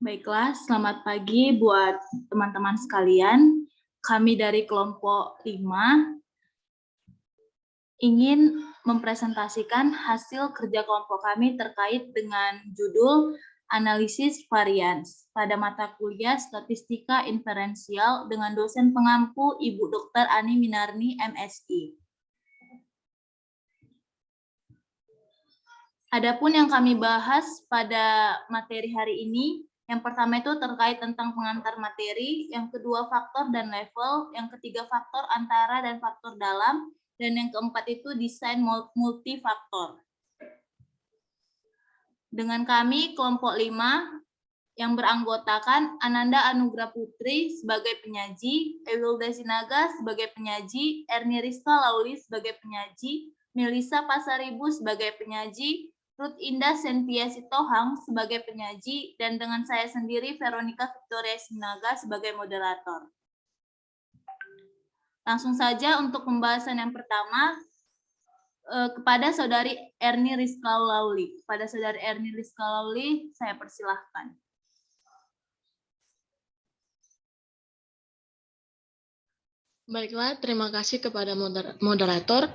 Baiklah, selamat pagi buat teman-teman sekalian. Kami dari kelompok 5 ingin mempresentasikan hasil kerja kelompok kami terkait dengan judul Analisis Varians pada mata kuliah Statistika Inferensial dengan dosen pengampu Ibu Dr. Ani Minarni, MSI. Adapun yang kami bahas pada materi hari ini, yang pertama itu terkait tentang pengantar materi, yang kedua faktor dan level, yang ketiga faktor antara dan faktor dalam, dan yang keempat itu desain multifaktor. Dengan kami, kelompok 5, yang beranggotakan Ananda Anugrah Putri sebagai penyaji, Ewilda Sinaga sebagai penyaji, Erni Rizka Lauli sebagai penyaji, Melisa Pasaribu sebagai penyaji, Ruth Indah Sentia Sitohang sebagai penyaji, dan dengan saya sendiri, Veronica Victoria Sinaga sebagai moderator. Langsung saja untuk pembahasan yang pertama, kepada Saudari Erni Rizka Lauli. Kepada Saudari Erni Rizka Lauli, saya persilahkan. Baiklah, terima kasih kepada moderator.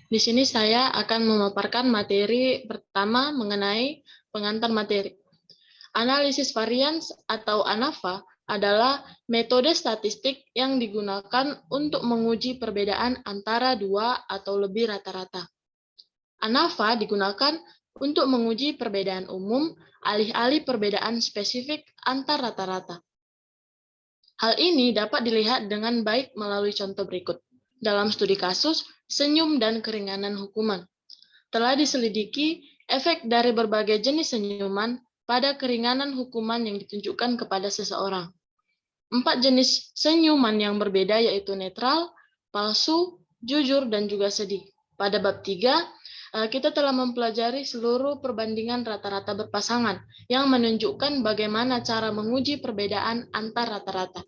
Di sini saya akan memaparkan materi pertama mengenai pengantar materi. Analisis varians atau ANAVA adalah metode statistik yang digunakan untuk menguji perbedaan antara dua atau lebih rata-rata. ANAVA digunakan untuk menguji perbedaan umum, alih-alih perbedaan spesifik antar rata-rata. Hal ini dapat dilihat dengan baik melalui contoh berikut. Dalam studi kasus, senyum dan keringanan hukuman. Telah diselidiki efek dari berbagai jenis senyuman pada keringanan hukuman yang ditunjukkan kepada seseorang. 4 jenis senyuman yang berbeda yaitu netral, palsu, jujur, dan juga sedih. Pada bab 3, kita telah mempelajari seluruh perbandingan rata-rata berpasangan yang menunjukkan bagaimana cara menguji perbedaan antar rata-rata.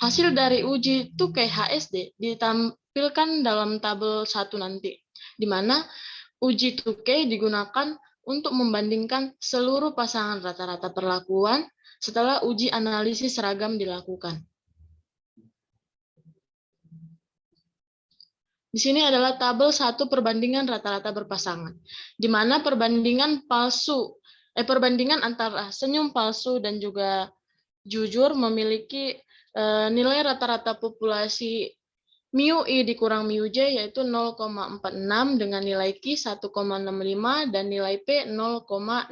Hasil dari uji Tukey HSD ditampilkan dalam tabel 1 nanti, di mana uji Tukey digunakan untuk membandingkan seluruh pasangan rata-rata perlakuan setelah uji analisis seragam dilakukan. Di sini adalah tabel 1 perbandingan rata-rata berpasangan, di mana perbandingan antara senyum palsu dan juga jujur memiliki nilai rata-rata populasi mu I dikurang mu J yaitu 0,46 dengan nilai Q 1,65 dan nilai P 0,649.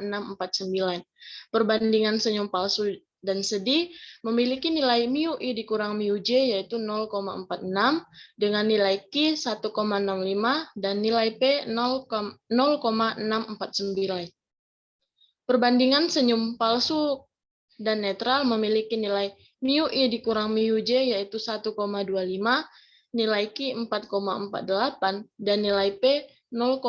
Perbandingan senyum palsu dan sedih memiliki nilai mu I dikurang mu J yaitu 0,46 dengan nilai Q 1,65 dan nilai P 0,649. Perbandingan senyum palsu dan netral memiliki nilai mu I dikurang mu J yaitu 1,25, nilai Q 4,48, dan nilai P 0,01.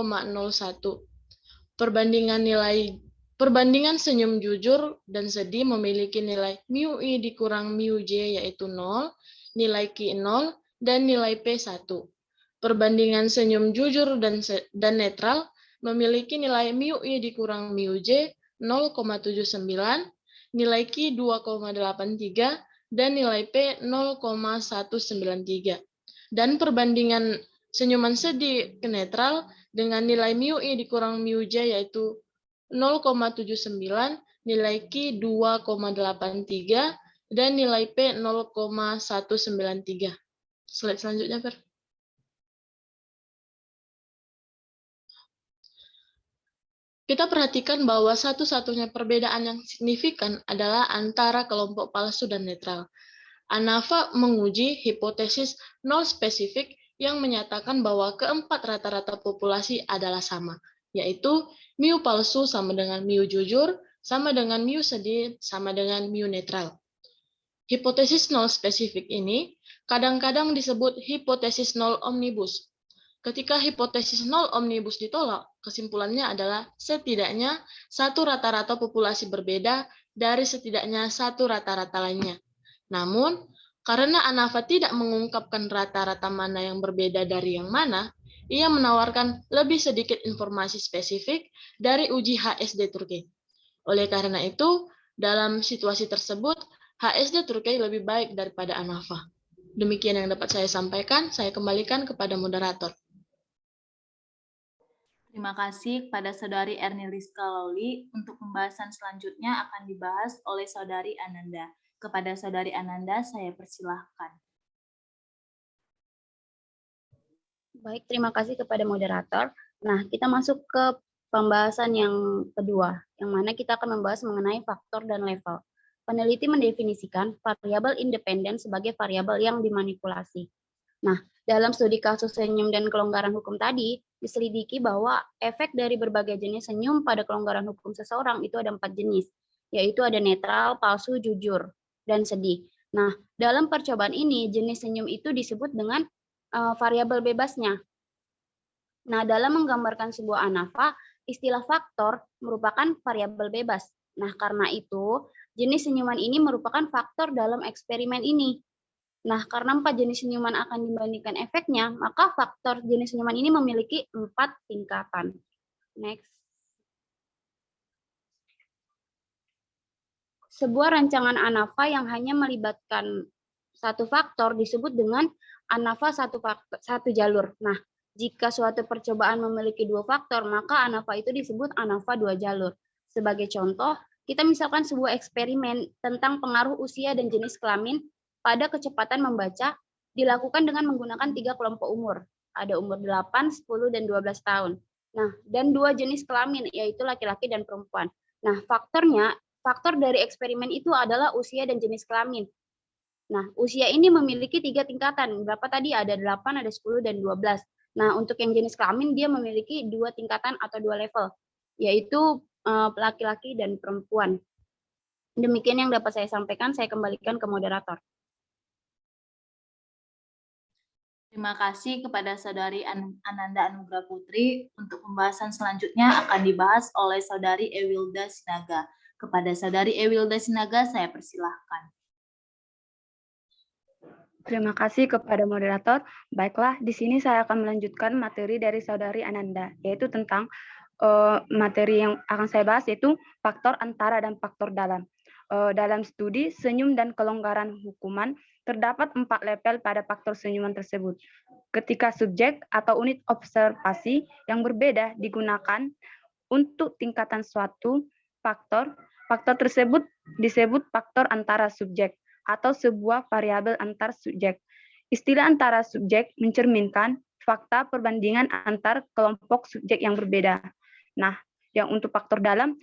Perbandingan senyum jujur dan sedih memiliki nilai mu I dikurang mu J yaitu 0, nilai Q 0, dan nilai P 1. Perbandingan senyum jujur dan netral memiliki nilai mu I dikurang mu J 0,79, nilai Q 2,83, dan nilai P 0,193. Dan perbandingan senyuman sedih ke netral dengan nilai mu I dikurang mu J yaitu 0,79, nilai Q 2,83, dan nilai P 0,193. Slide selanjutnya, Fer. Kita perhatikan bahwa satu-satunya perbedaan yang signifikan adalah antara kelompok palsu dan netral. ANAVA menguji hipotesis nol spesifik yang menyatakan bahwa keempat rata-rata populasi adalah sama, yaitu mu palsu sama dengan mu jujur, sama dengan mu sedih, sama dengan mu netral. Hipotesis nol spesifik ini kadang-kadang disebut hipotesis nol omnibus. Ketika hipotesis nol omnibus ditolak, kesimpulannya adalah setidaknya satu rata-rata populasi berbeda dari setidaknya satu rata-rata lainnya. Namun, karena ANAVA tidak mengungkapkan rata-rata mana yang berbeda dari yang mana, ia menawarkan lebih sedikit informasi spesifik dari uji HSD Turki. Oleh karena itu, Dalam situasi tersebut, HSD Turki lebih baik daripada ANAFA. Demikian yang dapat saya sampaikan, saya kembalikan kepada moderator. Terima kasih kepada Saudari Erni Rizka Lauli. Untuk pembahasan selanjutnya akan dibahas oleh Saudari Ananda. Kepada Saudari Ananda, saya persilahkan. Baik, terima kasih kepada moderator. Nah, kita masuk ke pembahasan yang kedua, yang mana kita akan membahas mengenai faktor dan level. Peneliti mendefinisikan variabel independen sebagai variabel yang dimanipulasi. Nah, dalam studi kasus senyum dan kelonggaran hukum tadi, diselidiki bahwa efek dari berbagai jenis senyum pada kelonggaran hukum seseorang itu ada 4 jenis, yaitu ada netral, palsu, jujur, dan sedih. Nah, dalam percobaan ini, jenis senyum itu disebut dengan variabel bebasnya. Nah, dalam menggambarkan sebuah ANAFA, istilah faktor merupakan variabel bebas. Nah, karena itu, jenis senyuman ini merupakan faktor dalam eksperimen ini. Nah, karena 4 jenis senyuman akan dibandingkan efeknya, maka faktor jenis senyuman ini memiliki 4 tingkatan. Next. Sebuah rancangan ANAFA yang hanya melibatkan satu faktor disebut dengan ANAFA satu jalur. Nah, jika suatu percobaan memiliki 2 faktor, maka ANAFA itu disebut ANAFA 2 jalur. Sebagai contoh, kita misalkan sebuah eksperimen tentang pengaruh usia dan jenis kelamin pada kecepatan membaca dilakukan dengan menggunakan 3 kelompok umur. Ada umur 8, 10, dan 12 tahun. Nah, dan 2 jenis kelamin, yaitu laki-laki dan perempuan. Nah, faktor dari eksperimen itu adalah usia dan jenis kelamin. Nah, usia ini memiliki 3 tingkatan. Berapa tadi? Ada 8, ada 10, dan 12. Nah, untuk yang jenis kelamin, dia memiliki 2 tingkatan atau 2 level, yaitu laki-laki dan perempuan. Demikian yang dapat saya sampaikan, saya kembalikan ke moderator. Terima kasih kepada Saudari Ananda Anugrah Putri. Untuk pembahasan selanjutnya akan dibahas oleh Saudari Ewilda Sinaga. Kepada Saudari Ewilda Sinaga, saya persilahkan. Terima kasih kepada moderator. Baiklah, di sini saya akan melanjutkan materi dari Saudari Ananda, yaitu tentang materi yang akan saya bahas, yaitu faktor antara dan faktor dalam. Dalam studi senyum dan kelonggaran hukuman, terdapat 4 level pada faktor senyuman tersebut. Ketika subjek atau unit observasi yang berbeda digunakan untuk tingkatan suatu faktor, faktor tersebut disebut faktor antara subjek atau sebuah variabel antar subjek. Istilah antara subjek mencerminkan fakta perbandingan antar kelompok subjek yang berbeda. Nah, yang untuk faktor dalam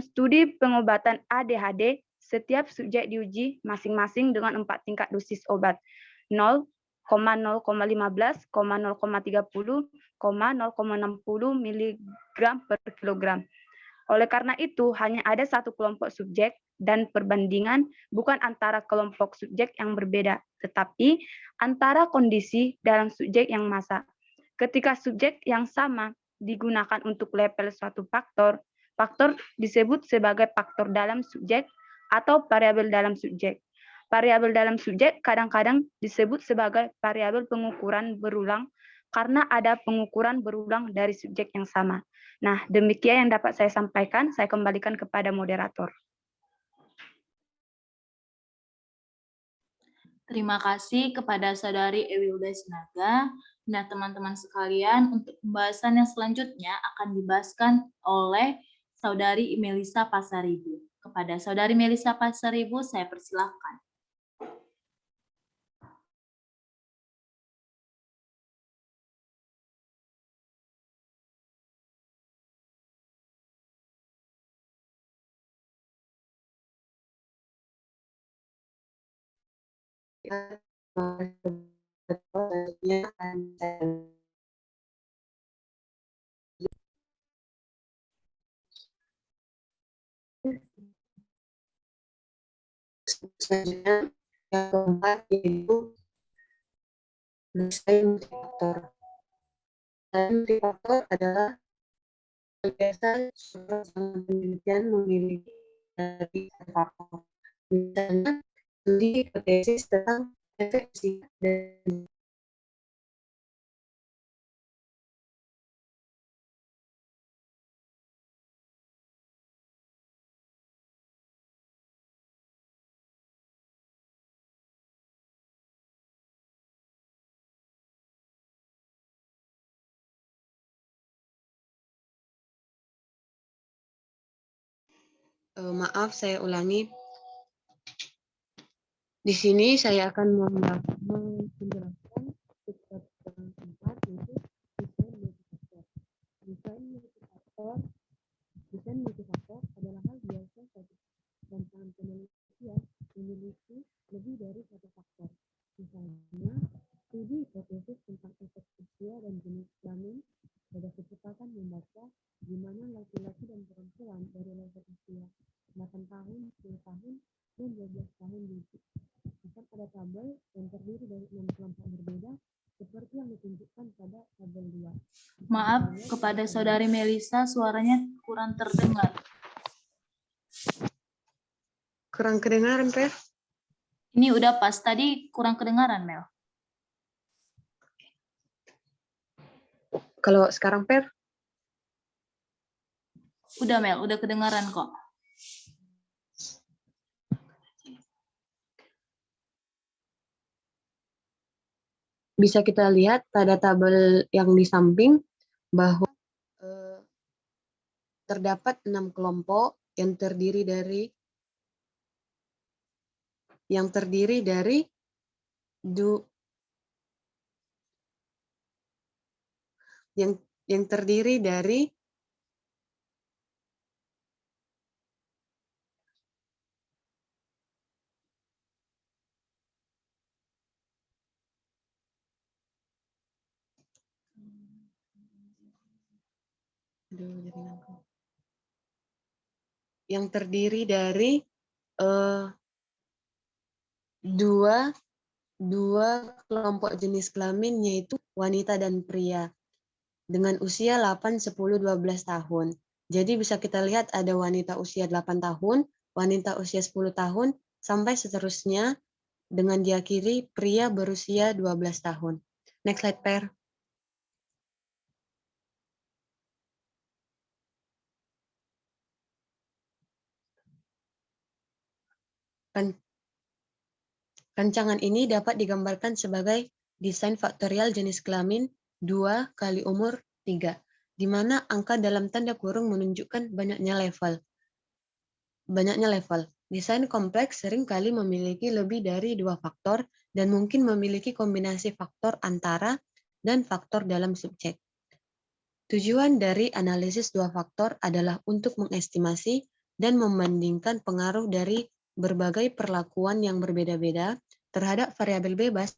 studi pengobatan ADHD, setiap subjek diuji masing-masing dengan 4 tingkat dosis obat. 0,0,15, 0,30, 0,60 mg per kilogram. Oleh karena itu, hanya ada satu kelompok subjek dan perbandingan bukan antara kelompok subjek yang berbeda, tetapi antara kondisi dalam subjek yang masa. Ketika subjek yang sama digunakan untuk level suatu faktor, faktor disebut sebagai faktor dalam subjek atau variabel dalam subjek. Variabel dalam subjek kadang-kadang disebut sebagai variabel pengukuran berulang karena ada pengukuran berulang dari subjek yang sama. Nah, demikian yang dapat saya sampaikan. Saya kembalikan kepada moderator. Terima kasih kepada Saudari Ewilda Sinaga. Nah, teman-teman sekalian, untuk pembahasan yang selanjutnya akan dibahaskan oleh Saudari Melisa Pasaribu. Kepada Saudari Melisa Pasaribu, saya persilahkan. Selanjutnya yang keempat yaitu desain multifaktor. Desain multifaktor adalah kebiasaan seorang penelitian memiliki dari faktor. Misalnya, studi hipotesis tentang efek fisika dan Maaf, saya ulangi. Di sini saya akan menjelaskan subset yang keempat, yaitu desain multifaktor. Desain multifaktor adalah hal biasa satu rancangan penelitian memiliki lebih dari satu faktor. Misalnya, studi hipotesis tentang efek usia dan jenis kelamin pada kecepatan membaca di mana laki-laki dan perempuan dari level usia 8 tahun, 10 tahun, dan 12 tahun diuji. Akan ada tabel yang terdiri dari 6 kelompok berbeda seperti yang ditunjukkan pada tabel 2. Maaf, kepada Saudari Melisa suaranya kurang terdengar. Kurang kedengaran, Per? Ini udah pas, tadi kurang kedengaran, Mel. Kalau sekarang, Per? Udah, Mel, udah kedengaran kok. Bisa kita lihat pada tabel yang di samping bahwa terdapat 6 kelompok yang terdiri dari dua kelompok jenis kelamin, yaitu wanita dan pria dengan usia 8, 10, 12 tahun. Jadi bisa kita lihat ada wanita usia 8 tahun, wanita usia 10 tahun, sampai seterusnya dengan diakhiri pria berusia 12 tahun. Next slide, Per. Rancangan ini dapat digambarkan sebagai desain faktorial jenis kelamin 2 kali umur 3, di mana angka dalam tanda kurung menunjukkan banyaknya level. Desain kompleks seringkali memiliki lebih dari 2 faktor dan mungkin memiliki kombinasi faktor antara dan faktor dalam subjek. Tujuan dari analisis 2 faktor adalah untuk mengestimasi dan membandingkan pengaruh dari berbagai perlakuan yang berbeda-beda terhadap variabel bebas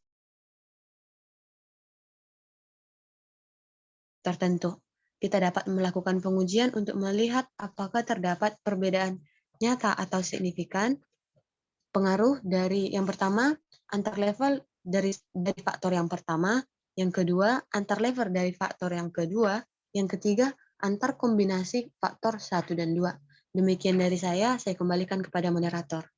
tertentu. Kita dapat melakukan pengujian untuk melihat apakah terdapat perbedaan nyata atau signifikan pengaruh dari yang pertama antar level dari faktor yang pertama, yang kedua antar level dari faktor yang kedua, yang ketiga antar kombinasi faktor 1 dan 2. Demikian dari saya kembalikan kepada moderator.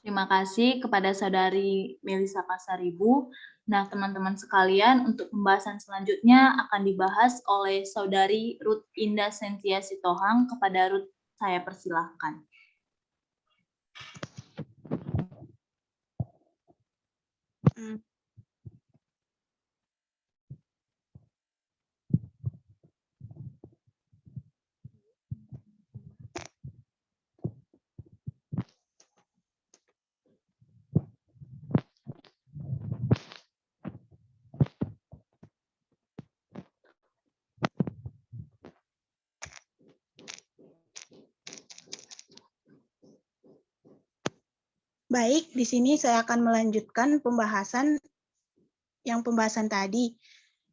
Terima kasih kepada Saudari Melisa Pasaribu. Nah, teman-teman sekalian, untuk pembahasan selanjutnya akan dibahas oleh Saudari Ruth Indah Sentia Sitohang. Kepada Ruth, saya persilahkan. Baik, di sini saya akan melanjutkan pembahasan tadi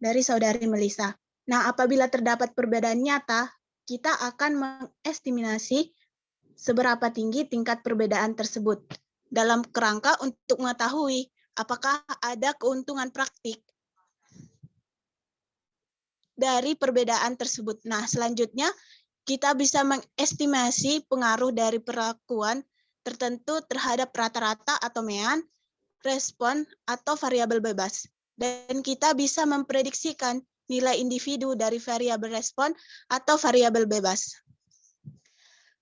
dari Saudari Melisa. Nah, apabila terdapat perbedaan nyata, kita akan mengestimasi seberapa tinggi tingkat perbedaan tersebut dalam kerangka untuk mengetahui apakah ada keuntungan praktik dari perbedaan tersebut. Nah, selanjutnya kita bisa mengestimasi pengaruh dari perlakuan tertentu terhadap rata-rata atau mean, respon, atau variabel bebas. Dan kita bisa memprediksikan nilai individu dari variabel respon atau variabel bebas.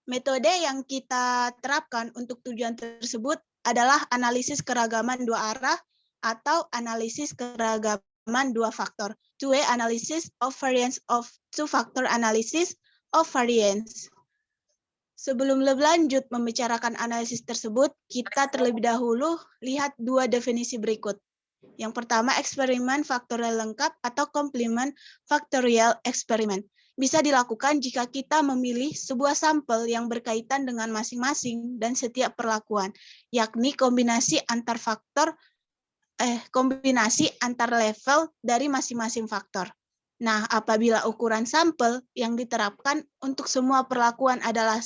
Metode yang kita terapkan untuk tujuan tersebut adalah analisis keragaman dua arah atau analisis keragaman dua faktor, two-way analysis of variance of two-factor analysis of variance. Sebelum lebih lanjut membicarakan analisis tersebut, kita terlebih dahulu lihat dua definisi berikut. Yang pertama, eksperimen faktorial lengkap atau komplement faktorial eksperimen. Bisa dilakukan jika kita memilih sebuah sampel yang berkaitan dengan masing-masing dan setiap perlakuan, yakni kombinasi antar level dari masing-masing faktor. Nah, apabila ukuran sampel yang diterapkan untuk semua perlakuan adalah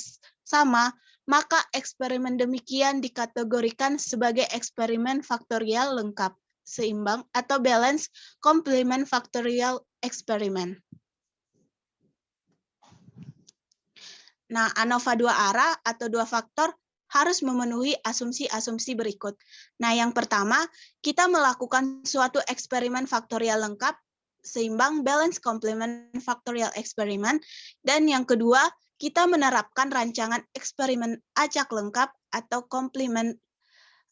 sama, maka eksperimen demikian dikategorikan sebagai eksperimen faktorial lengkap, seimbang, atau balance complement faktorial eksperimen. Nah, ANOVA dua arah atau dua faktor harus memenuhi asumsi-asumsi berikut. Nah, yang pertama, kita melakukan suatu eksperimen faktorial lengkap, seimbang, balance complement factorial eksperimen. Dan yang kedua, kita menerapkan rancangan eksperimen acak lengkap atau complement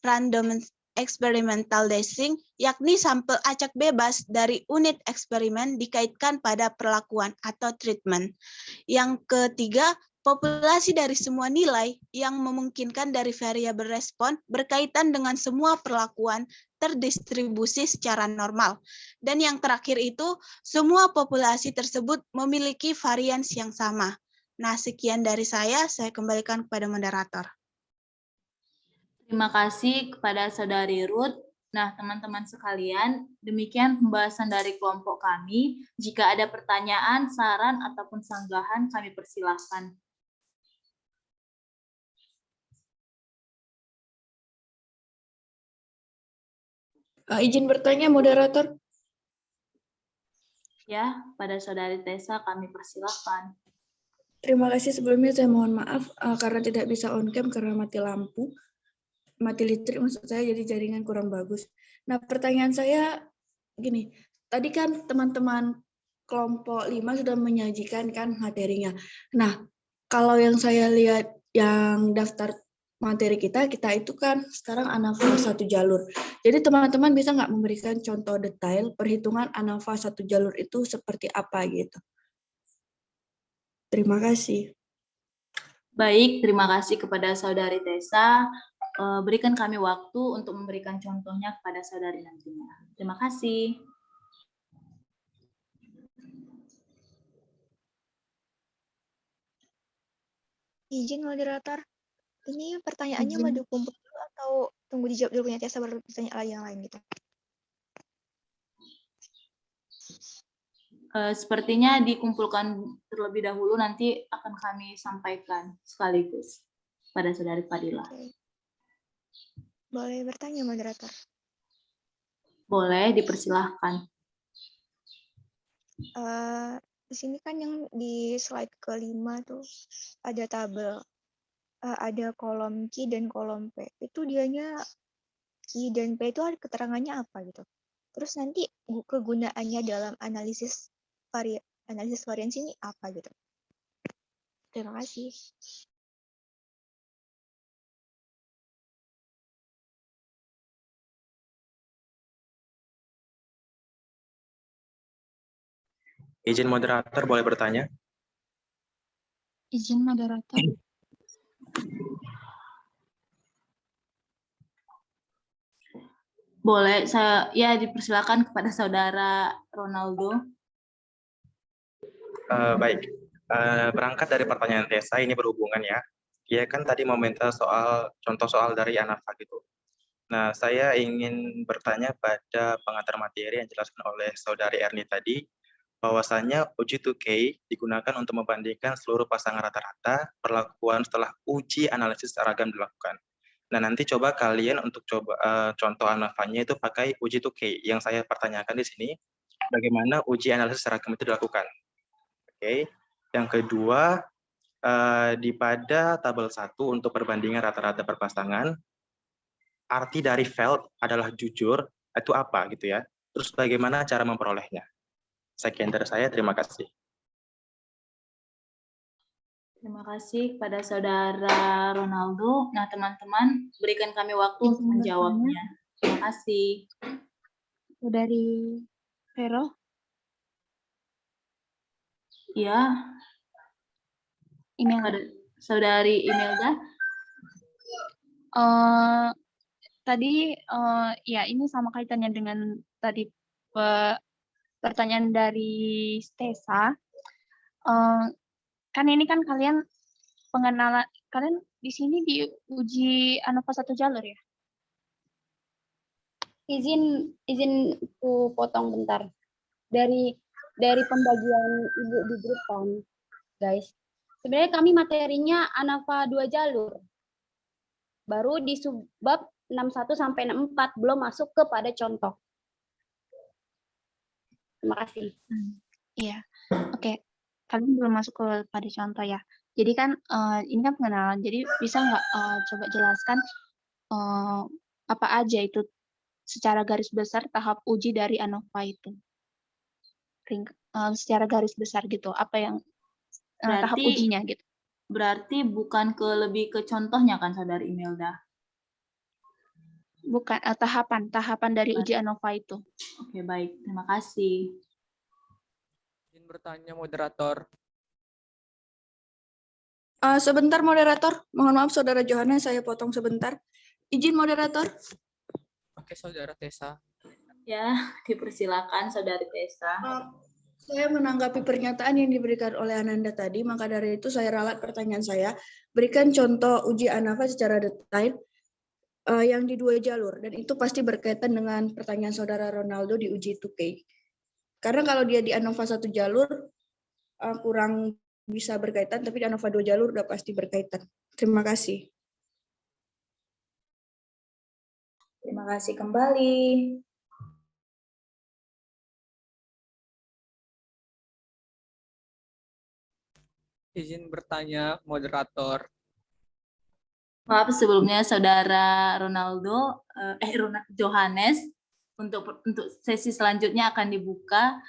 random experimental dosing, yakni sampel acak bebas dari unit eksperimen dikaitkan pada perlakuan atau treatment. Yang ketiga, populasi dari semua nilai yang memungkinkan dari variabel respon berkaitan dengan semua perlakuan terdistribusi secara normal. Dan yang terakhir itu, semua populasi tersebut memiliki varians yang sama. Nah, sekian dari saya kembalikan kepada moderator. Terima kasih kepada Saudari Ruth. Nah, teman-teman sekalian, demikian pembahasan dari kelompok kami. Jika ada pertanyaan, saran, ataupun sanggahan, kami persilahkan. Izin bertanya, moderator. Ya, pada Saudari Tessa kami persilahkan. Terima kasih sebelumnya, saya mohon maaf karena tidak bisa on cam karena mati lampu. Mati listrik maksud saya, jadi jaringan kurang bagus. Nah, pertanyaan saya gini, tadi kan teman-teman kelompok 5 sudah menyajikan kan materinya. Nah, kalau yang saya lihat yang daftar materi kita itu kan sekarang ANOVA satu jalur. Jadi teman-teman bisa nggak memberikan contoh detail perhitungan ANOVA satu jalur itu seperti apa gitu? Terima kasih. Baik, terima kasih kepada Saudari Tessa. Berikan kami waktu untuk memberikan contohnya kepada Saudari nantinya. Terima kasih. Izin moderator, ini pertanyaannya mau dikumpul dulu atau tunggu dijawab dulu punya Tessa baru ditanya lagi yang lain gitu? Sepertinya dikumpulkan terlebih dahulu, nanti akan kami sampaikan sekaligus pada Saudari Fadila. Oke. Boleh bertanya moderator? Boleh, dipersilahkan. Di sini kan yang di slide kelima tuh ada tabel, ada kolom Q dan kolom P. Itu dianya Q dan P itu keterangannya apa gitu? Terus nanti kegunaannya dalam analisis variansi ini apa gitu? Terima kasih. Izin moderator, boleh bertanya? Izin moderator. Boleh, ya dipersilakan kepada Saudara Ronaldo. Baik, berangkat dari pertanyaan Tessa, ini berhubungan ya. Dia kan tadi meminta contoh soal dari ANOVA gitu. Nah, saya ingin bertanya pada pengantar materi yang dijelaskan oleh Saudari Erni tadi, bahwasannya uji 2K digunakan untuk membandingkan seluruh pasangan rata-rata perlakuan setelah uji analisis seragam dilakukan. Nah, nanti coba kalian untuk contoh ANOVA-nya itu pakai uji 2K. Yang saya pertanyakan di sini, bagaimana uji analisis seragam itu dilakukan. Oke. Yang kedua, di pada tabel 1 untuk perbandingan rata-rata perpasangan, arti dari Feld adalah jujur, itu apa gitu ya. Terus bagaimana cara memperolehnya. Sekian dari saya, terima kasih. Terima kasih kepada Saudara Ronaldo. Nah, teman-teman, berikan kami waktu untuk menjawabnya. Terima kasih. Dari Vero. Ya. Email. Saudari Imelda. Tadi ya ini sama kaitannya dengan tadi pertanyaan dari Stesa. Kan ini kan kalian pengenalan kalian di sini diuji ANOVA 1 jalur ya? Izin ku potong bentar. Dari pembagian Ibu di grup kan, guys. Sebenarnya kami materinya ANOVA 2 jalur. Baru di subbab 61 sampai 64 belum masuk kepada contoh. Terima kasih. Iya. Oke. Kalian belum masuk kepada contoh ya. Jadi kan ini kan pengenalan. Jadi bisa nggak coba jelaskan apa aja itu secara garis besar tahap uji dari ANOVA itu? Secara garis besar gitu. Apa yang tahap ujinya gitu? Berarti bukan lebih ke contohnya kan, Saudari Imelda? Bukan, tahapan dari uji ANOVA itu. Oke, baik. Terima kasih. Izin bertanya, moderator. Sebentar, moderator. Mohon maaf, Saudara Johannes, saya potong sebentar. Izin, moderator. Oke, Saudara Tessa. Ya, dipersilakan, Saudari Tessa. Saya menanggapi pernyataan yang diberikan oleh Ananda tadi, maka dari itu saya ralat pertanyaan saya. Berikan contoh uji ANOVA secara detail yang di 2 jalur, dan itu pasti berkaitan dengan pertanyaan Saudara Ronaldo di uji 2K. Karena kalau dia di ANOVA 1 jalur, kurang bisa berkaitan, tapi di ANOVA 2 jalur udah pasti berkaitan. Terima kasih. Terima kasih kembali. Izin bertanya, moderator. Maaf sebelumnya Saudara Johannes, untuk sesi selanjutnya akan dibuka.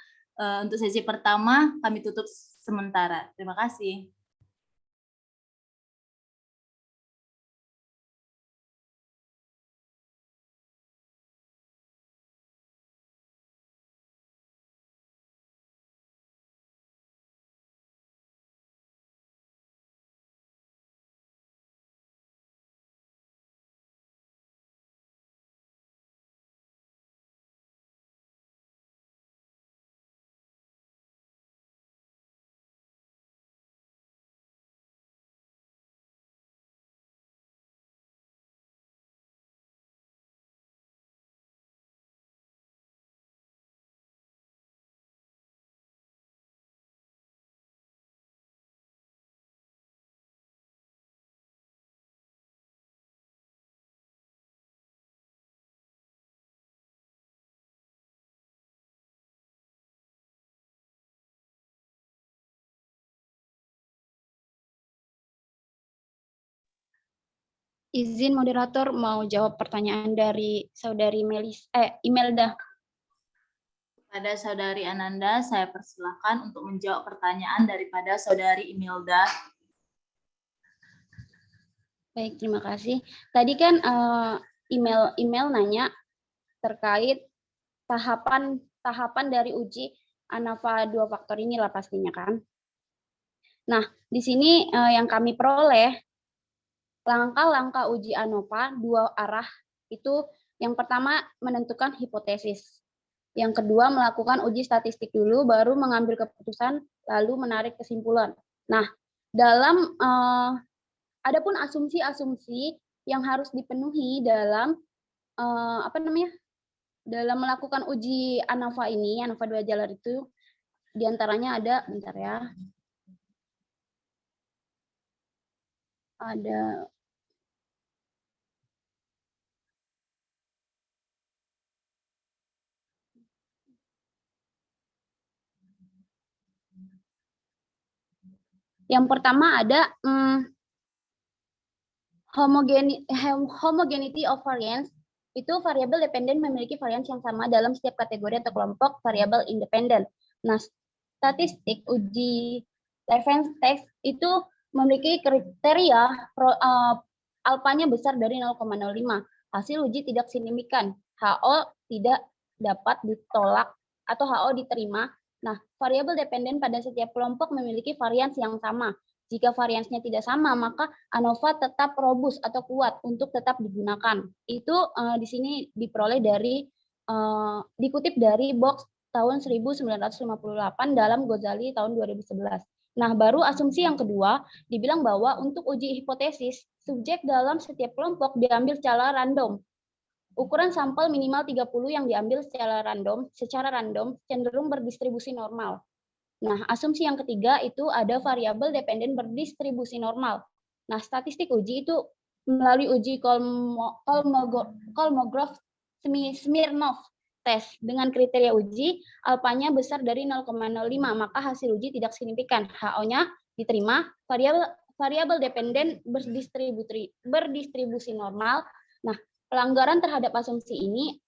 Untuk sesi pertama kami tutup sementara. Terima kasih. Izin moderator mau jawab pertanyaan dari Saudari Imelda. Pada Saudari Ananda, saya persilakan untuk menjawab pertanyaan daripada Saudari Imelda. Baik, terima kasih. Tadi kan email nanya terkait tahapan dari uji ANOVA 2 faktor inilah pastinya kan. Nah, di sini yang kami peroleh langkah-langkah uji ANOVA 2 arah itu yang pertama menentukan hipotesis. Yang kedua melakukan uji statistik dulu, baru mengambil keputusan, lalu menarik kesimpulan. Nah, dalam adapun asumsi-asumsi yang harus dipenuhi dalam dalam melakukan uji ANOVA ini, ANOVA 2 jalur itu, diantaranya ada, bentar ya, ada yang pertama ada homogeneity of variance, itu variabel dependen memiliki varians yang sama dalam setiap kategori atau kelompok variabel independen. Nah, statistik uji reference text itu memiliki kriteria alfanya besar dari 0,05. Hasil uji tidak signifikan. HO tidak dapat ditolak atau HO diterima. Nah, variabel dependen pada setiap kelompok memiliki varians yang sama. Jika variansnya tidak sama, maka ANOVA tetap robust atau kuat untuk tetap digunakan. Itu di sini diperoleh dari dikutip dari box tahun 1958 dalam Ghazali tahun 2011. Nah, baru asumsi yang kedua, dibilang bahwa untuk uji hipotesis, subjek dalam setiap kelompok diambil secara random. Ukuran sampel minimal 30 yang diambil secara random cenderung berdistribusi normal. Nah, asumsi yang ketiga itu ada variabel dependen berdistribusi normal. Nah, statistik uji itu melalui uji Kolmogorov-Smirnov tes dengan kriteria uji alfanya besar dari 0,05 maka hasil uji tidak signifikan. HO-nya diterima, variabel dependen berdistribusi normal. Nah, pelanggaran terhadap asumsi ini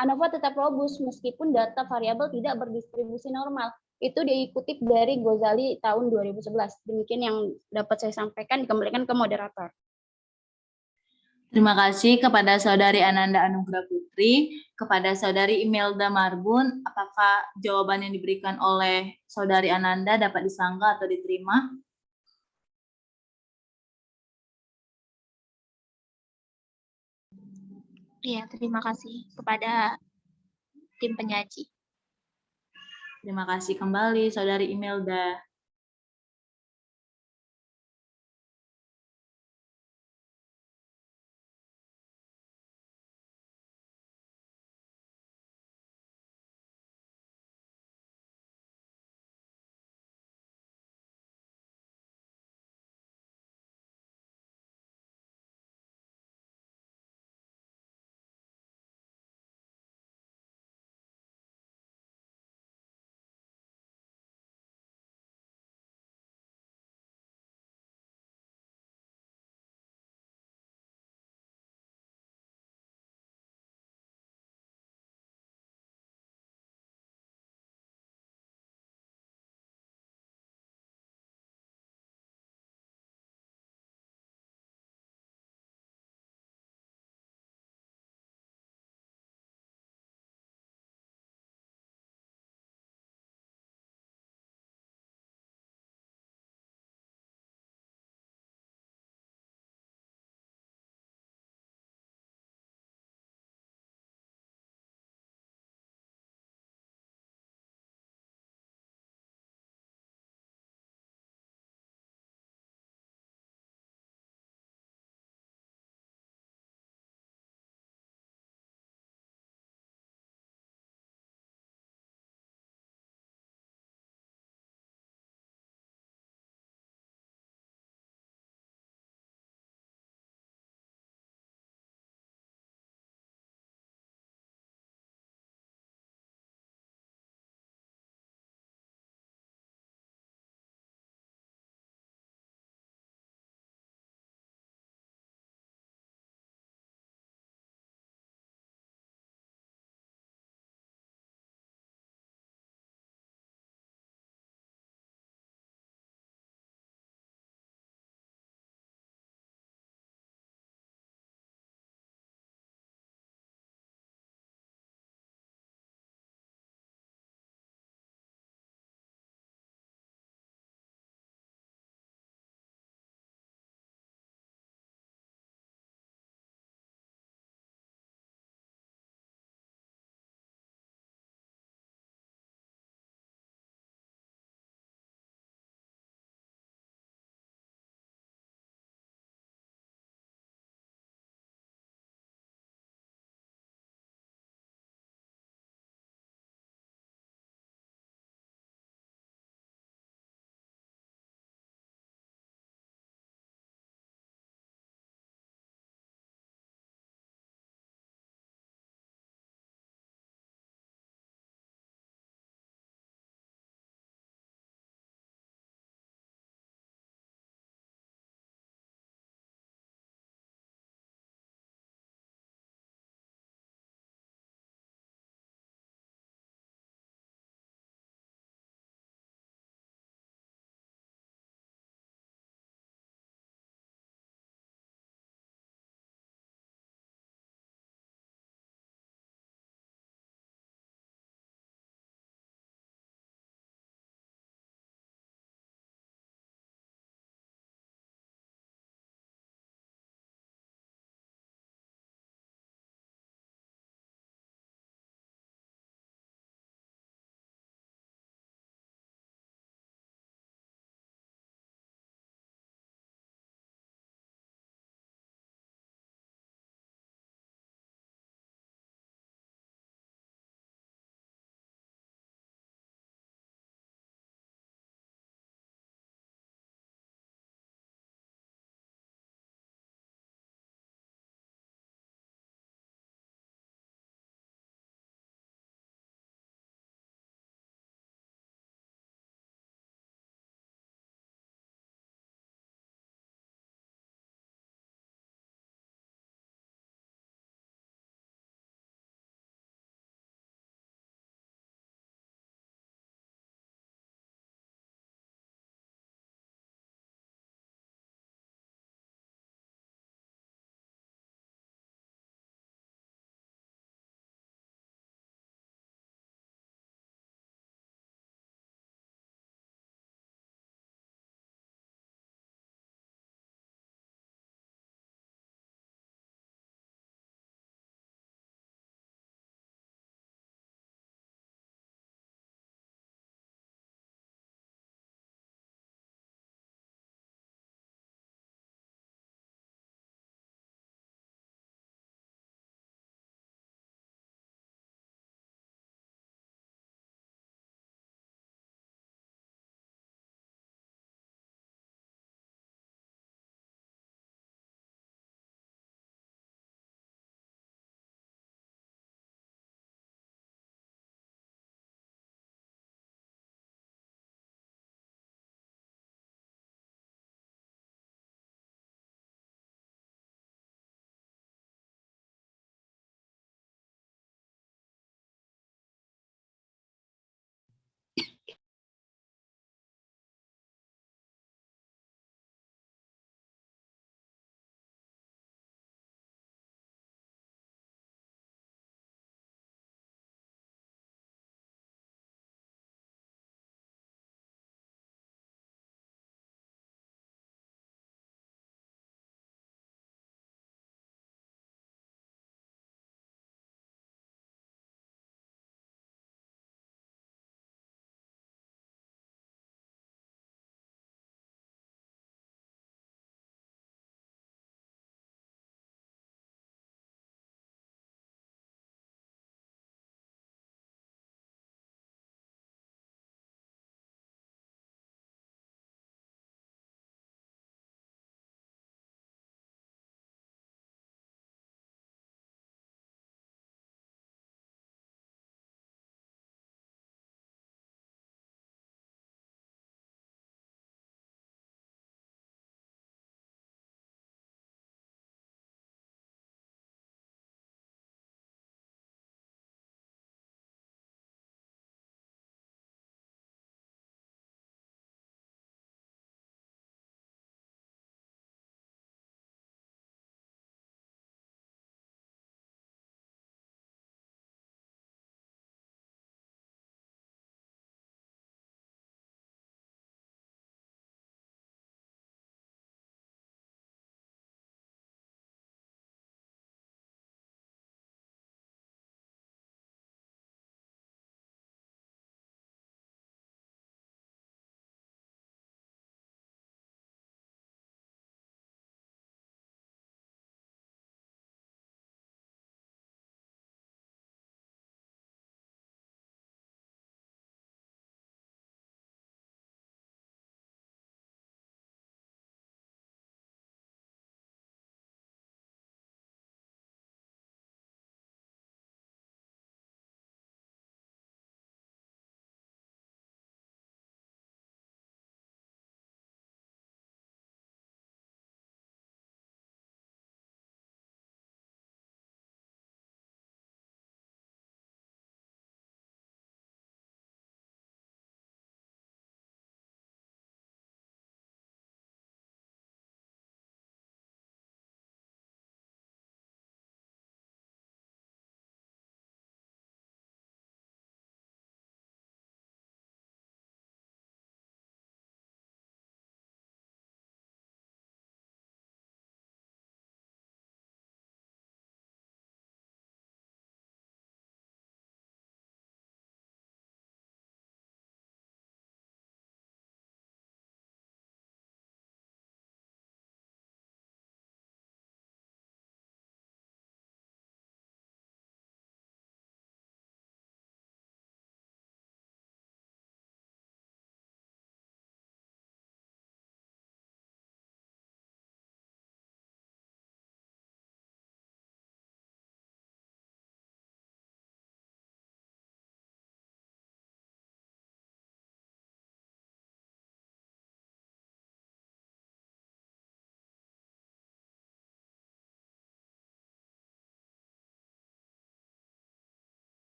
ANOVA tetap robust meskipun data variabel tidak berdistribusi normal. Itu dikutip dari Ghazali tahun 2011. Demikian yang dapat saya sampaikan, dikembalikan ke moderator. Terima kasih kepada Saudari Ananda Anugrah Putri, kepada Saudari Imelda Marbun. Apakah jawaban yang diberikan oleh Saudari Ananda dapat disanggah atau diterima? Iya, terima kasih kepada tim penyaji. Terima kasih kembali, Saudari Imelda.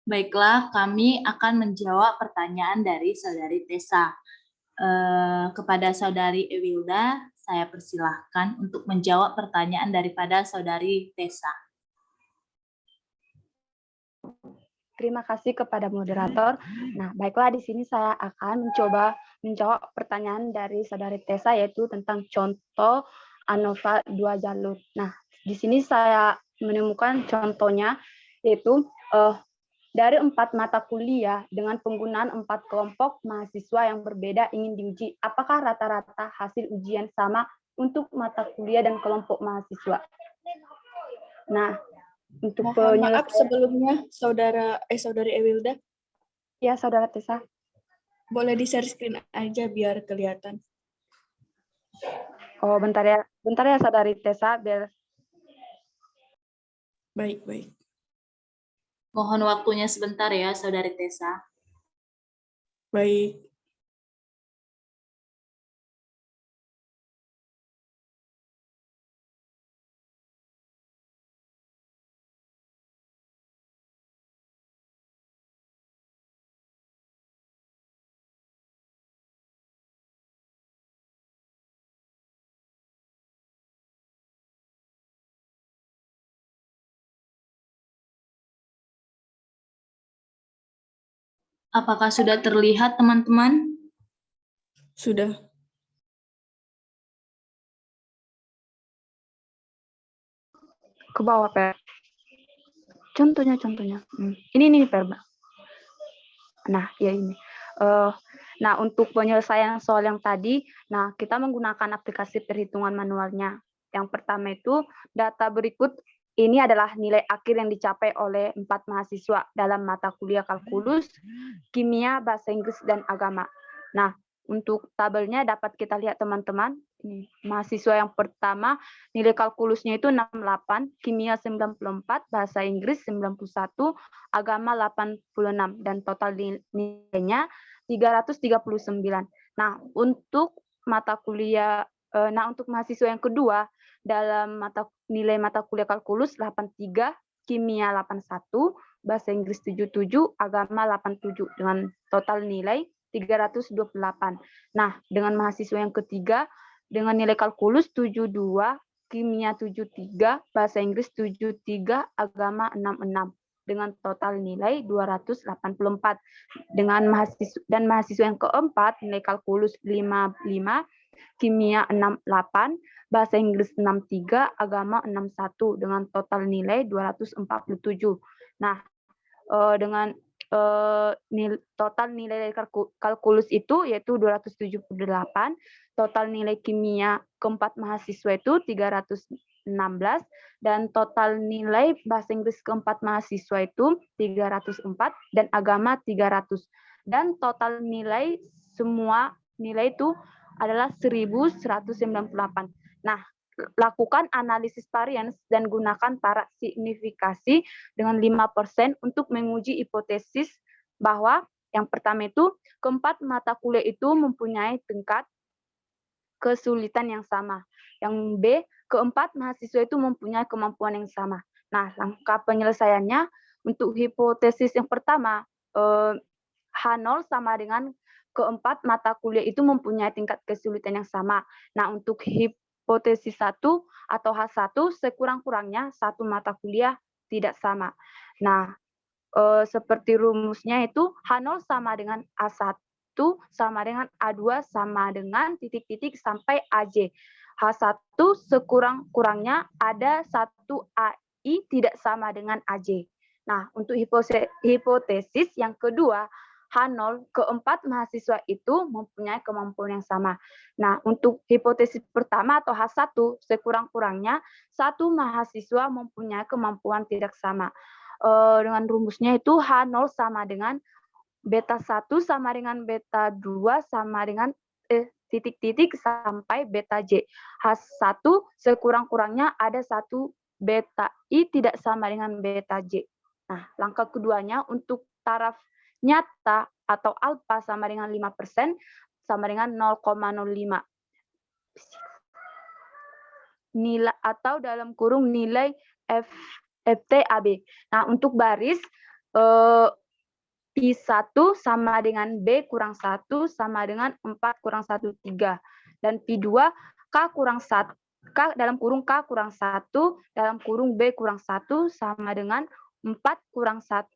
Baiklah, kami akan menjawab pertanyaan dari Saudari Tessa. Kepada Saudari Ewilda, saya persilahkan untuk menjawab pertanyaan daripada Saudari Tessa. Terima kasih kepada moderator. Nah, baiklah di sini saya akan mencoba menjawab pertanyaan dari Saudari Tessa, yaitu tentang contoh ANOVA 2 jalur. Nah, di sini saya menemukan contohnya, yaitu dari 4 mata kuliah dengan penggunaan 4 kelompok mahasiswa yang berbeda ingin diuji. Apakah rata-rata hasil ujian sama untuk mata kuliah dan kelompok mahasiswa? Nah, untuk Mohon maaf penyelesaian, sebelumnya, Saudari Ewilda, ya Saudara Tessa. boleh di-share screen aja biar kelihatan. Oh, bentar ya Saudari Tessa, biar Baik. Mohon waktunya sebentar ya, Saudari Tessa. Baik. Apakah sudah terlihat, teman-teman? Sudah. ke bawah, Per. Contohnya. Ini Per. Nah, ya ini. Nah, untuk penyelesaian soal yang tadi, nah kita menggunakan aplikasi perhitungan manualnya. Yang pertama itu, data berikut ini adalah nilai akhir yang dicapai oleh 4 mahasiswa dalam mata kuliah kalkulus, kimia, bahasa Inggris, dan agama. Nah, untuk tabelnya dapat kita lihat teman-teman. Ini mahasiswa yang pertama nilai kalkulusnya itu 68, kimia 94, bahasa Inggris 91, agama 86, dan total nilainya 339. Nah, untuk untuk mahasiswa yang kedua dalam nilai mata kuliah kalkulus 83, kimia 81, bahasa Inggris 77, agama 87 dengan total nilai 328. Nah, dengan mahasiswa yang ketiga dengan nilai kalkulus 72, kimia 73, bahasa Inggris 73, agama 66 dengan total nilai 284. Dengan mahasiswa yang keempat nilai kalkulus 55, kimia 68, bahasa Inggris 63, agama 61 dengan total nilai 247. Nah, dengan total nilai kalkulus itu yaitu 278, total nilai kimia keempat mahasiswa itu 316, dan total nilai bahasa Inggris keempat mahasiswa itu 304, dan agama 300. Dan total nilai semua nilai itu adalah 1198. Nah, lakukan analisis varians dan gunakan tarak signifikasi dengan 5% untuk menguji hipotesis bahwa yang pertama itu keempat mata kuliah itu mempunyai tingkat kesulitan yang sama. Yang B, keempat mahasiswa itu mempunyai kemampuan yang sama. Nah, langkah penyelesaiannya untuk hipotesis yang pertama, H0 sama dengan keempat mata kuliah itu mempunyai tingkat kesulitan yang sama. Nah, untuk hipotesis 1 atau H1 sekurang-kurangnya satu mata kuliah tidak sama. Nah, seperti rumusnya itu H0 sama dengan A1 sama dengan A2 sama dengan titik-titik sampai AJ. H1 sekurang-kurangnya ada satu AI tidak sama dengan AJ. Nah, untuk hipotesis yang kedua, H0 keempat mahasiswa itu mempunyai kemampuan yang sama. Nah, untuk hipotesis pertama atau H1 sekurang-kurangnya satu mahasiswa mempunyai kemampuan tidak sama. Dengan rumusnya itu H0 sama dengan beta 1 sama dengan beta 2 sama dengan titik-titik sampai beta J. H1 sekurang-kurangnya ada satu beta I tidak sama dengan beta J. Nah, langkah keduanya untuk taraf nyata atau alfa sama dengan 5% sama dengan 0,05. Nilai atau dalam kurung nilai FTAB. Nah, untuk baris Pi1 sama dengan B kurang 1 sama dengan 4 kurang 1, 3. Dan Pi2, K kurang 1, K dalam kurung K kurang 1 dalam kurung B kurang 1 sama dengan 4 kurang 1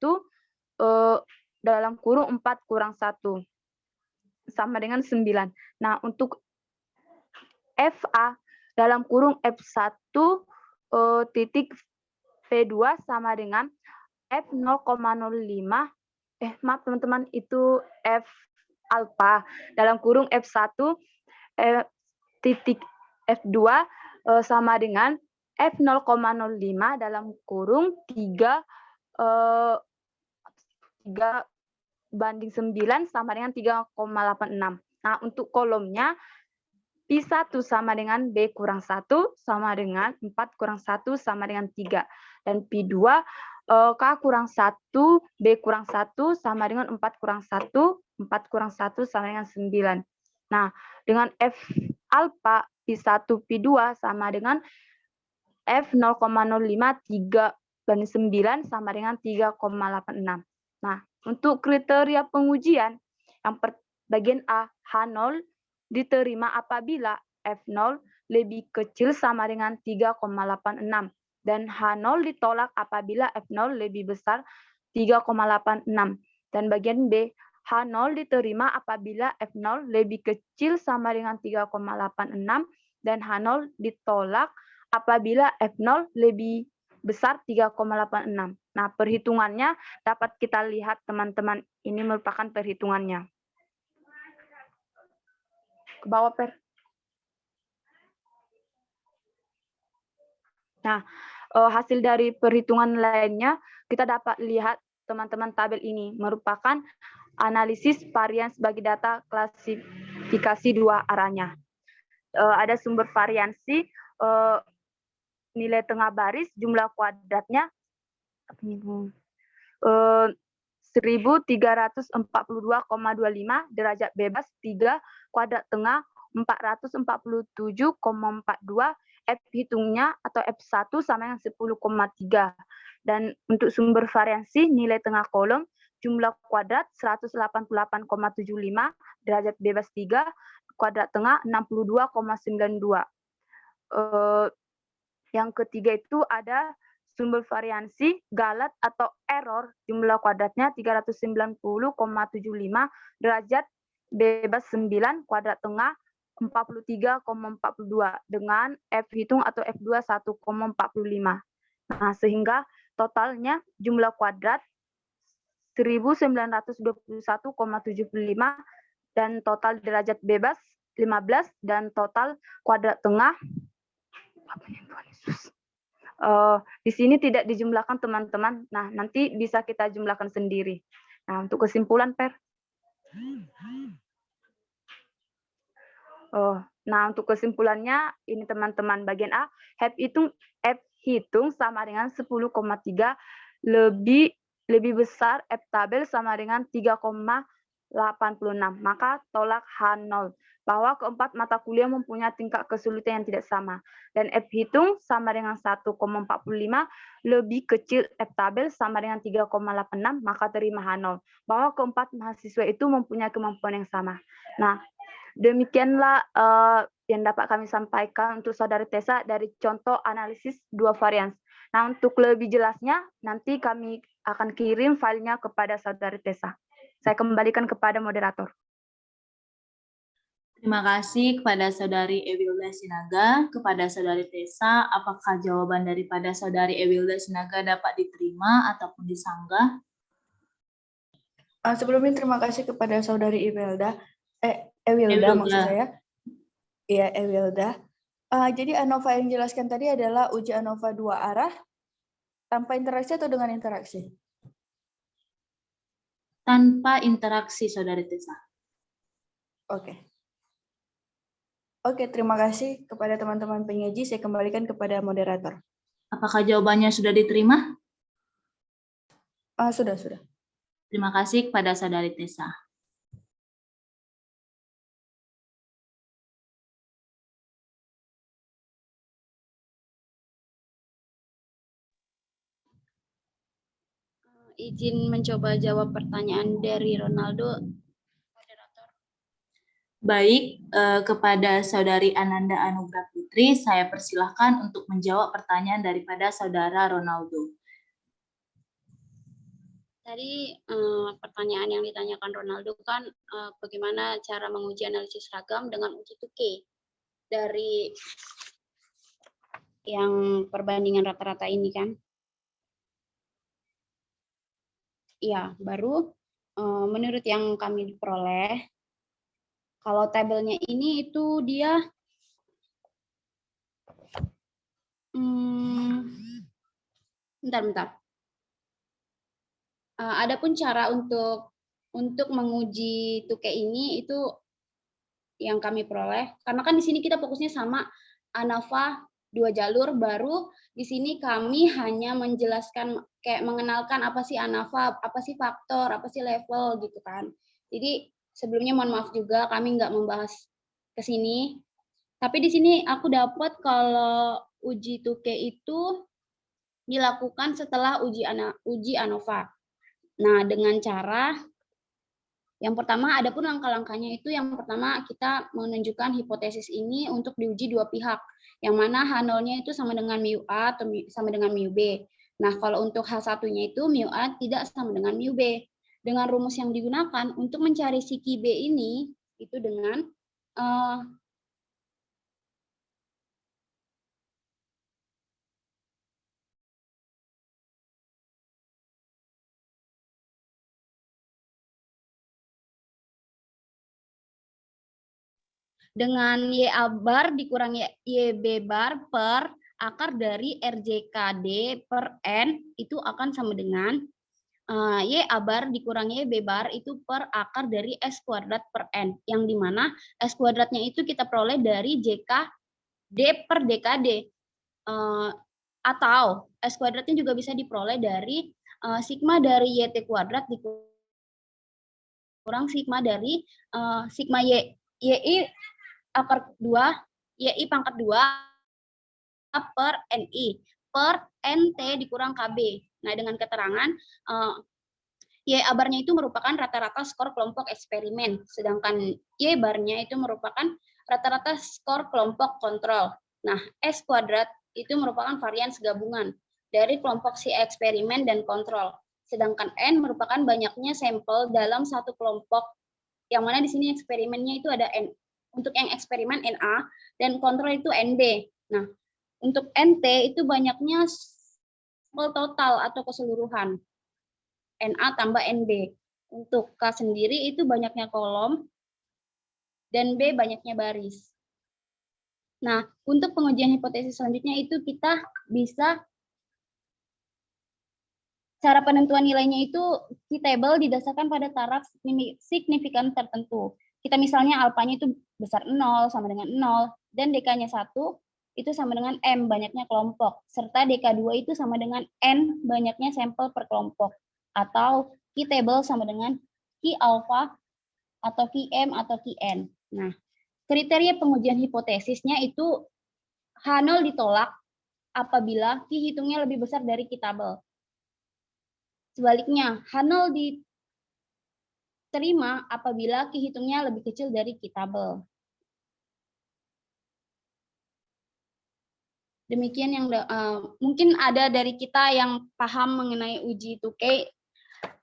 dalam kurung 4 kurang 1 sama dengan 9. Nah, untuk FA dalam kurung F1 titik P2 sama dengan F0,05. Maaf teman-teman, itu F alpha dalam kurung F1 titik F2 sama dengan F0,05 dalam kurung 3 banding 9 sama dengan 3,86. Nah, untuk kolomnya Pi1 sama dengan B kurang 1 sama dengan 4 kurang 1 sama dengan 3. Dan Pi2 K kurang 1, B kurang 1 sama dengan 4 kurang 1, 4 kurang 1 sama dengan 9. Nah, dengan F alpha Pi1 Pi2 sama dengan F0,05 3 banding 9 sama dengan 3,86. Nah, untuk kriteria pengujian, yang bagian A, H0 diterima apabila F0 lebih kecil sama dengan 3,86. Dan H0 ditolak apabila F0 lebih besar 3,86. Dan bagian B, H0 diterima apabila F0 lebih kecil sama dengan 3,86 dan H0 ditolak apabila F0 lebih besar 3,86. Nah, perhitungannya dapat kita lihat teman-teman, ini merupakan perhitungannya. Ke bawah, Per. Nah, hasil dari perhitungan lainnya, kita dapat lihat teman-teman tabel ini merupakan analisis varian sebagai data klasifikasi dua arahnya. Ada sumber variansi, nilai tengah baris, jumlah kuadratnya 1342,25, derajat bebas 3, kuadrat tengah 447,42, F hitungnya atau F1 sama dengan 10,3. Dan untuk sumber variansi nilai tengah kolom jumlah kuadrat 188,75, derajat bebas 3, kuadrat tengah 62,92. Yang ketiga itu ada sumber variansi galat atau error, jumlah kuadratnya 390,75, derajat bebas 9, kuadrat tengah 43,42 dengan F hitung atau F2 1,45. Nah, sehingga totalnya jumlah kuadrat 1921,75 dan total derajat bebas 15 dan total kuadrat tengah di sini tidak dijumlahkan teman-teman. Nah, nanti bisa kita jumlahkan sendiri. Nah, untuk kesimpulan, Per. Nah, untuk kesimpulannya ini teman-teman, bagian A, F hitung sama dengan 10,3 lebih besar F tabel sama dengan 3,86. Maka tolak H0 bahwa keempat mata kuliah mempunyai tingkat kesulitan yang tidak sama. Dan F hitung sama dengan 1,45 lebih kecil F tabel sama dengan 3,86, maka terima H0. Bahwa keempat mahasiswa itu mempunyai kemampuan yang sama. Nah, demikianlah yang dapat kami sampaikan untuk Saudari Tessa dari contoh analisis dua varians. Nah, untuk lebih jelasnya, nanti kami akan kirim filenya kepada Saudari Tessa. Saya kembalikan kepada moderator. Terima kasih kepada Saudari Ewilda Sinaga. Kepada Saudari Tessa, apakah jawaban daripada Saudari Ewilda Sinaga dapat diterima ataupun disanggah? Sebelumnya terima kasih kepada Saudari Ewilda maksud saya. Iya, Ewilda. Jadi ANOVA yang dijelaskan tadi adalah uji ANOVA dua arah tanpa interaksi atau dengan interaksi? Tanpa interaksi, Saudari Tessa. Oke, terima kasih kepada teman-teman penyaji. Saya kembalikan kepada moderator. Apakah jawabannya sudah diterima? Sudah. Terima kasih kepada Saudari Tessa. izin mencoba jawab pertanyaan dari Ronaldo. Baik, kepada Saudari Ananda Anugrah Putri, saya persilahkan untuk menjawab pertanyaan daripada Saudara Ronaldo. Tadi pertanyaan yang ditanyakan Ronaldo kan bagaimana cara menguji analisis ragam dengan uji Tukey dari yang perbandingan rata-rata ini kan? Iya, baru menurut yang kami peroleh, kalau tabelnya ini itu dia bentar. Adapun cara untuk menguji Tukey ini itu yang kami peroleh, karena kan di sini kita fokusnya sama ANAVA 2 jalur, baru di sini kami hanya menjelaskan kayak mengenalkan apa sih ANAVA, apa sih faktor, apa sih level gitu kan. Jadi sebelumnya mohon maaf juga kami nggak membahas ke sini. Tapi di sini aku dapat kalau uji Tukey itu dilakukan setelah uji ANOVA. Nah, dengan cara yang pertama, adapun langkah-langkahnya itu yang pertama kita menunjukkan hipotesis ini untuk diuji dua pihak, yang mana H0-nya itu sama dengan mu A atau sama dengan mu B. Nah, kalau untuk H1-nya itu mu A tidak sama dengan mu B. Dengan rumus yang digunakan untuk mencari si Ki B ini, itu dengan dengan YA bar dikurang YB bar per akar dari RJKD per N itu akan sama dengan YA bar dikurang YB bar itu per akar dari S kuadrat per N. Yang dimana S kuadratnya itu kita peroleh dari JKD per DKD. Atau S kuadratnya juga bisa diperoleh dari sigma dari YT kuadrat dikurang sigma dari sigma YI akar 2, YI pangkat 2 per NI per NT dikurang KB. Nah, dengan keterangan YA barnya itu merupakan rata-rata skor kelompok eksperimen, sedangkan Y barnya itu merupakan rata-rata skor kelompok kontrol. Nah, S kuadrat itu merupakan varians gabungan dari kelompok si eksperimen dan kontrol, sedangkan N merupakan banyaknya sampel dalam satu kelompok, yang mana di sini eksperimennya itu ada N. Untuk yang eksperimen NA dan kontrol itu NB. Nah, untuk NT itu banyaknya sampel total atau keseluruhan. NA tambah NB. Untuk K sendiri itu banyaknya kolom dan B banyaknya baris. Nah, untuk pengujian hipotesis selanjutnya itu kita bisa cara penentuan nilainya itu K-table didasarkan pada taraf signifikan tertentu. Kita misalnya alfanya itu besar 0 sama dengan 0 dan DK-nya 1 itu sama dengan M banyaknya kelompok, serta DK2 itu sama dengan N banyaknya sampel per kelompok, atau K-table sama dengan Ki alpha atau Ki M atau Ki N. Nah, kriteria pengujian hipotesisnya itu H0 ditolak apabila Ki hitungnya lebih besar dari K-table. Sebaliknya, H0 diterima apabila Ki hitungnya lebih kecil dari K-table. Demikian yang mungkin ada dari kita yang paham mengenai uji Tukey,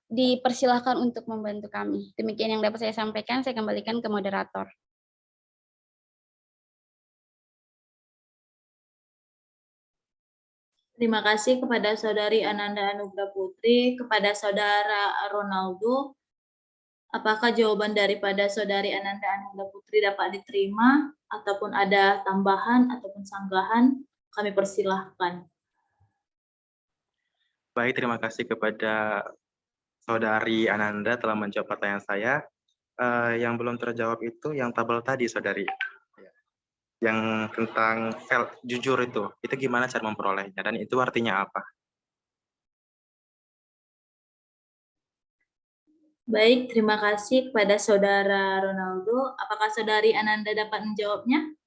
dipersilahkan untuk membantu kami. Demikian yang dapat saya sampaikan, saya kembalikan ke moderator. Terima kasih kepada Saudari Ananda Anugrah Putri, kepada Saudara Ronaldo. Apakah jawaban daripada Saudari Ananda Anugrah Putri dapat diterima, ataupun ada tambahan ataupun sanggahan? Kami persilahkan. Baik, terima kasih kepada Saudari Ananda telah menjawab pertanyaan saya. Yang belum terjawab itu yang tabel tadi, Saudari. Yang tentang jujur itu gimana cara memperolehnya, dan itu artinya apa? Baik, terima kasih kepada Saudara Ronaldo. Apakah Saudari Ananda dapat menjawabnya?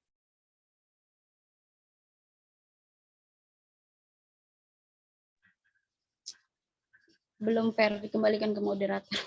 belum fair, dikembalikan ke moderator.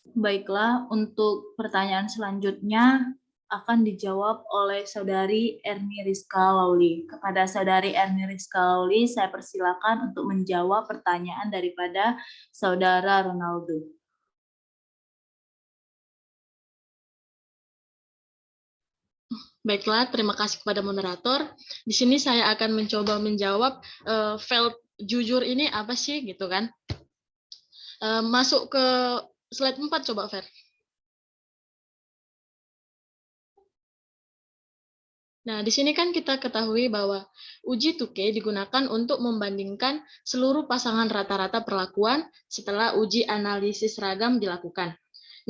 Baiklah, untuk pertanyaan selanjutnya akan dijawab oleh Saudari Erni Rizka Lauli. Kepada Saudari Erni Rizka Lauli, saya persilakan untuk menjawab pertanyaan daripada Saudara Ronaldo. Baiklah, terima kasih kepada moderator. Di sini saya akan mencoba menjawab felt jujur ini apa sih gitu kan. Masuk ke slide 4 coba, Fer. Nah, di sini kan kita ketahui bahwa uji Tukey digunakan untuk membandingkan seluruh pasangan rata-rata perlakuan setelah uji analisis ragam dilakukan.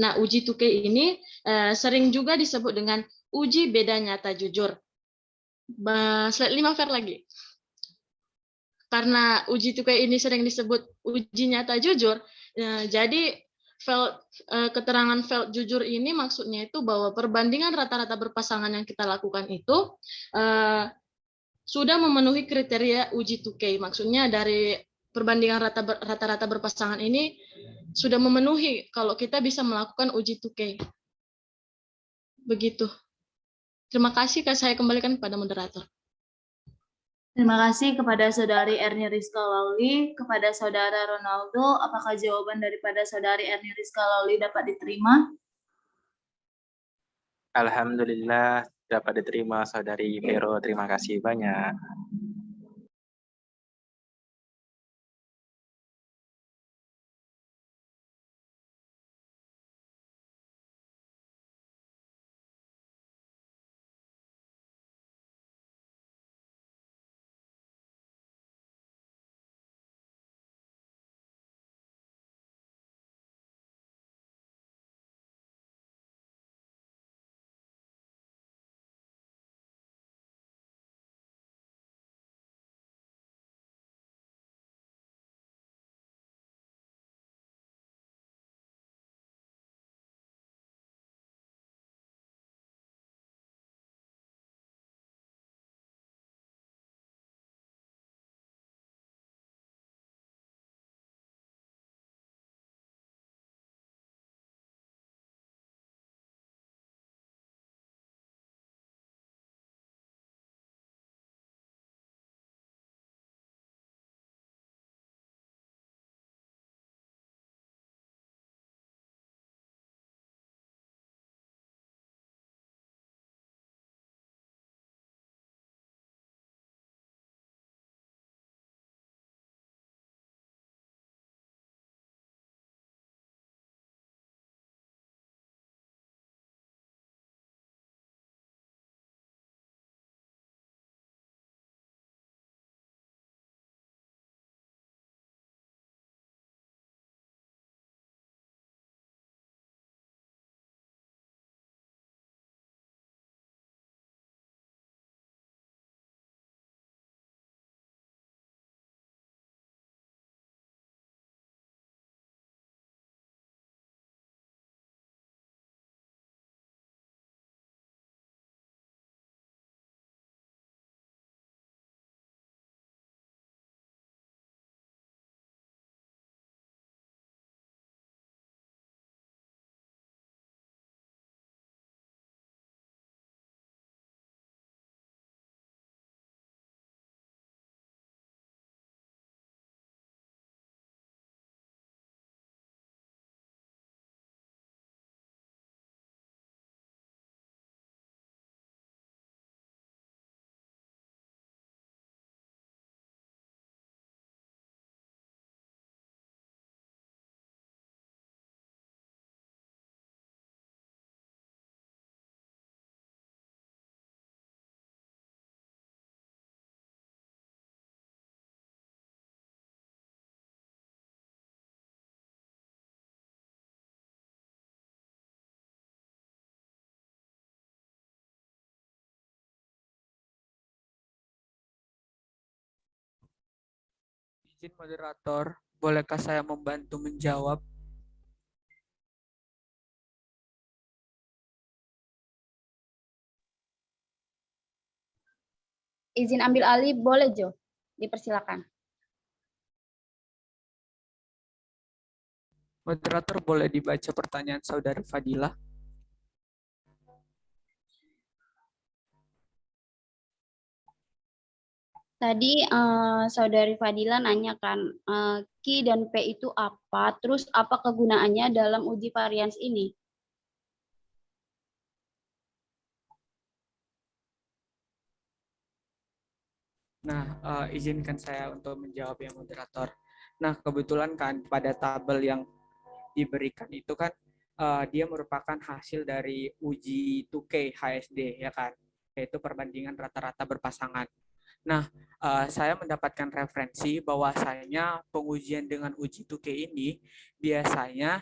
Nah, uji Tukey ini sering juga disebut dengan uji beda nyata jujur. Slide 5 Fer lagi. Karena uji Tukey ini sering disebut uji nyata jujur, jadi keterangan felt jujur ini maksudnya itu bahwa perbandingan rata-rata berpasangan yang kita lakukan itu sudah memenuhi kriteria uji Tukey. Maksudnya dari perbandingan rata-rata berpasangan ini sudah memenuhi kalau kita bisa melakukan uji Tukey. Begitu. Terima kasih, saya kembalikan kepada moderator. Terima kasih kepada Saudari Erni Rizka Lauli. Kepada Saudara Ronaldo, apakah jawaban daripada Saudari Erni Rizka Lauli dapat diterima? Alhamdulillah dapat diterima Saudari Vero, terima kasih banyak. Izin moderator, bolehkah saya membantu menjawab? Izin ambil alih boleh, Jo? Dipersilakan. Moderator boleh dibaca pertanyaan Saudari Fadila? Tadi Saudari Fadila nanya kan, Q dan P itu apa, terus apa kegunaannya dalam uji varians ini? Nah, izinkan saya untuk menjawab ya moderator. Nah, kebetulan kan pada tabel yang diberikan itu kan dia merupakan hasil dari uji 2K HSD ya kan, yaitu perbandingan rata-rata berpasangan. Nah, saya mendapatkan referensi bahwasanya pengujian dengan uji 2K ini biasanya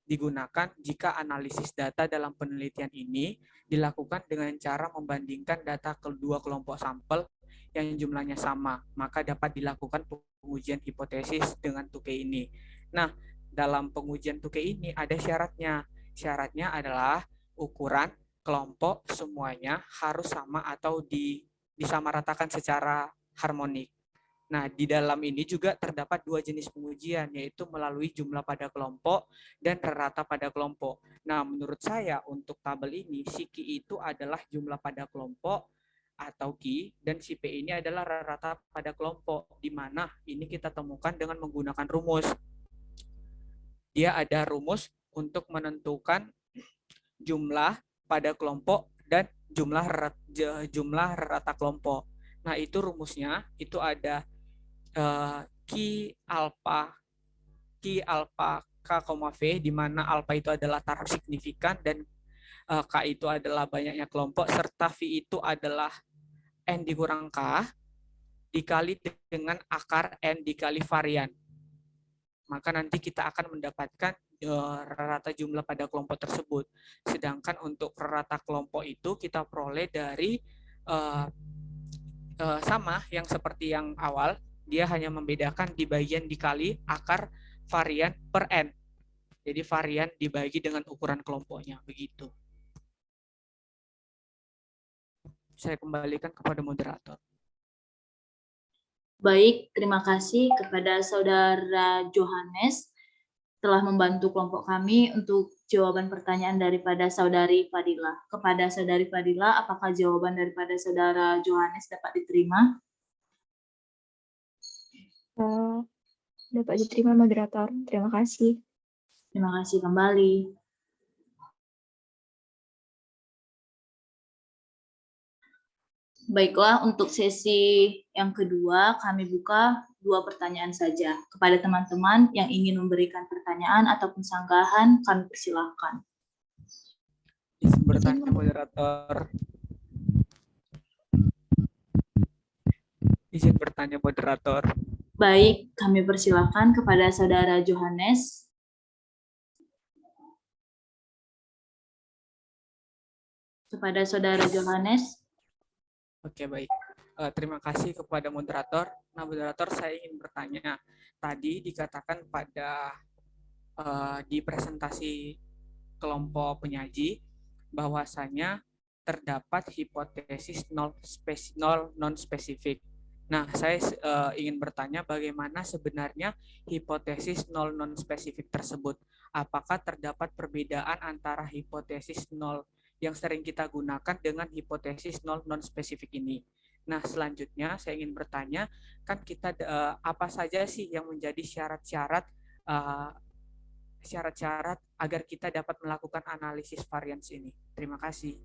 digunakan jika analisis data dalam penelitian ini dilakukan dengan cara membandingkan data kedua kelompok sampel yang jumlahnya sama, maka dapat dilakukan pengujian hipotesis dengan 2K ini. Nah, dalam pengujian 2K ini ada syaratnya. Syaratnya adalah ukuran kelompok semuanya harus sama atau disamaratakan secara harmonik. Nah, di dalam ini juga terdapat dua jenis pengujian, yaitu melalui jumlah pada kelompok dan rata pada kelompok. Nah, menurut saya untuk tabel ini, si Q itu adalah jumlah pada kelompok atau Q, dan si P ini adalah rata pada kelompok, di mana ini kita temukan dengan menggunakan rumus. Dia ada rumus untuk menentukan jumlah pada kelompok dan jumlah rata kelompok. Nah, itu rumusnya itu ada Q alpha K, V, di mana alpha itu adalah taraf signifikan dan K itu adalah banyaknya kelompok, serta V itu adalah N dikurang K dikali dengan akar N dikali varian. Maka nanti kita akan mendapatkan rata jumlah pada kelompok tersebut. Sedangkan untuk rata kelompok itu kita peroleh dari sama yang seperti yang awal, dia hanya membedakan di bagian dikali akar varian per N. Jadi varian dibagi dengan ukuran kelompoknya, begitu. Saya kembalikan kepada moderator. Baik, terima kasih kepada Saudara Johannes telah membantu kelompok kami untuk jawaban pertanyaan daripada Saudari Fadila. Kepada Saudari Fadila, apakah jawaban daripada Saudara Johannes dapat diterima? Dapat diterima moderator. Terima kasih. Terima kasih kembali. Baiklah, untuk sesi yang kedua kami buka 2 pertanyaan saja. Kepada teman-teman yang ingin memberikan pertanyaan ataupun sanggahan, kami persilahkan. Izin bertanya moderator. Izin bertanya moderator. Baik, kami persilahkan kepada Saudara Johannes. Kepada Saudara Johannes. Oke, baik. Terima kasih kepada moderator. Nah, moderator, saya ingin bertanya. Tadi dikatakan pada di presentasi kelompok penyaji bahwasanya terdapat hipotesis non-spesifik. Nah, saya ingin bertanya bagaimana sebenarnya hipotesis non-spesifik tersebut. Apakah terdapat perbedaan antara hipotesis nol yang sering kita gunakan dengan hipotesis non-spesifik ini? Nah, selanjutnya saya ingin bertanya, kan kita apa saja sih yang menjadi syarat-syarat agar kita dapat melakukan analisis varians ini? Terima kasih.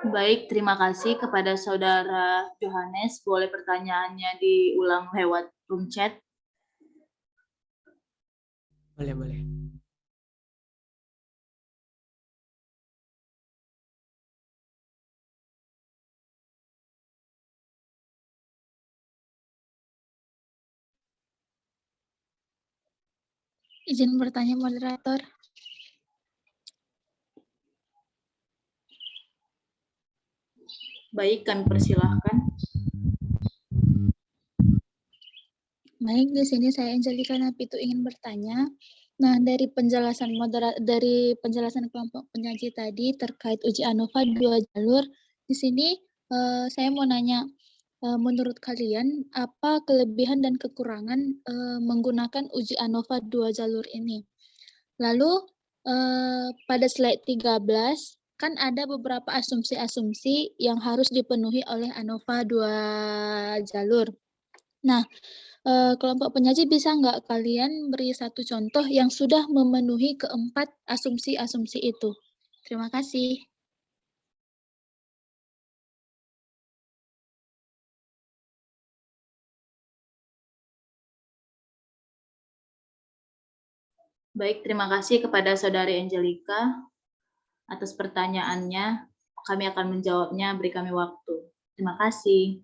Baik, terima kasih kepada Saudara Johannes. Boleh pertanyaannya diulang lewat room chat? Boleh. Izin bertanya moderator. Baik, kami persilahkan. Baik, di sini saya Angelika Napitu ingin bertanya. Nah, dari penjelasan kelompok penyaji tadi terkait uji ANOVA 2 jalur, di sini saya mau nanya, menurut kalian apa kelebihan dan kekurangan menggunakan uji ANOVA 2 jalur ini? Lalu pada slide 13 kan ada beberapa asumsi-asumsi yang harus dipenuhi oleh ANOVA 2 jalur. Nah, kelompok penyaji bisa nggak kalian beri satu contoh yang sudah memenuhi keempat asumsi-asumsi itu? Terima kasih. Baik, terima kasih kepada Saudari Angelica atas pertanyaannya. Kami akan menjawabnya, beri kami waktu. Terima kasih.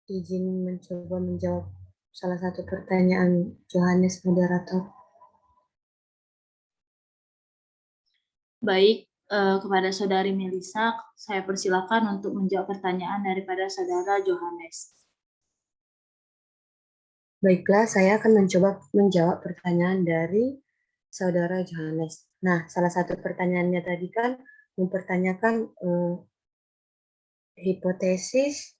izin mencoba menjawab salah satu pertanyaan Johannes, moderator. Baik, kepada Saudari Melisa, saya persilakan untuk menjawab pertanyaan daripada Saudara Johannes. Baiklah, saya akan mencoba menjawab pertanyaan dari Saudara Johannes. Nah, salah satu pertanyaannya tadi kan mempertanyakan hipotesis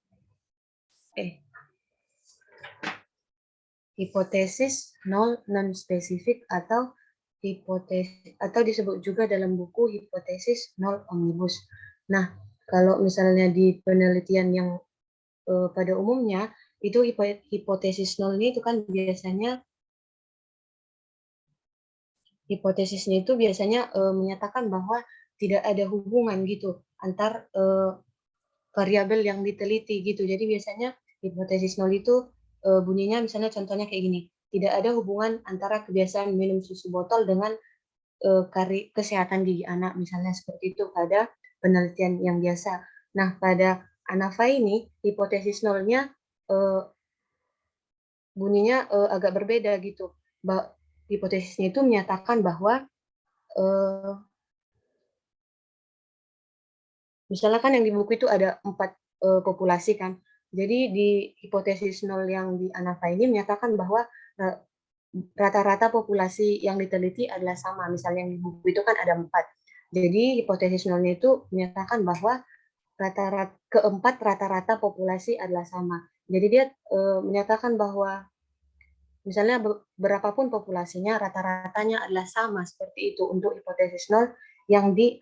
nol non spesifik atau hipotesis, atau disebut juga dalam buku hipotesis nol omnibus. Nah, kalau misalnya di penelitian yang pada umumnya itu hipotesis nol ini itu kan biasanya hipotesisnya itu biasanya menyatakan bahwa tidak ada hubungan gitu antar variabel yang diteliti gitu. Jadi biasanya hipotesis nol itu bunyinya misalnya contohnya kayak gini, tidak ada hubungan antara kebiasaan minum susu botol dengan kesehatan gigi anak, misalnya seperti itu pada penelitian yang biasa. Nah, pada ANAFA ini hipotesis nolnya bunyinya agak berbeda gitu. Hipotesisnya itu menyatakan bahwa misalnya kan yang di buku itu ada 4 populasi kan. Jadi di hipotesis nol yang di ANAFA ini menyatakan bahwa rata-rata populasi yang diteliti adalah sama. Misalnya yang di buku itu kan ada 4. Jadi hipotesis nolnya itu menyatakan bahwa keempat rata-rata populasi adalah sama. Jadi dia menyatakan bahwa misalnya berapapun populasinya, rata-ratanya adalah sama seperti itu untuk hipotesis nol yang di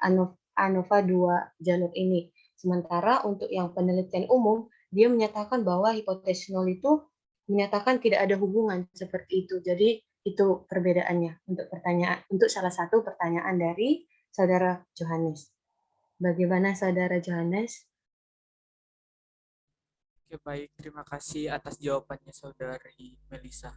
ANOVA 2 jalur ini. Sementara untuk yang penelitian umum, dia menyatakan bahwa hipotesis nol itu menyatakan tidak ada hubungan seperti itu. Jadi itu perbedaannya untuk salah satu pertanyaan dari Saudara Johannes. Bagaimana Saudara Johannes? Oke, baik. Terima kasih atas jawabannya Saudari Melisa.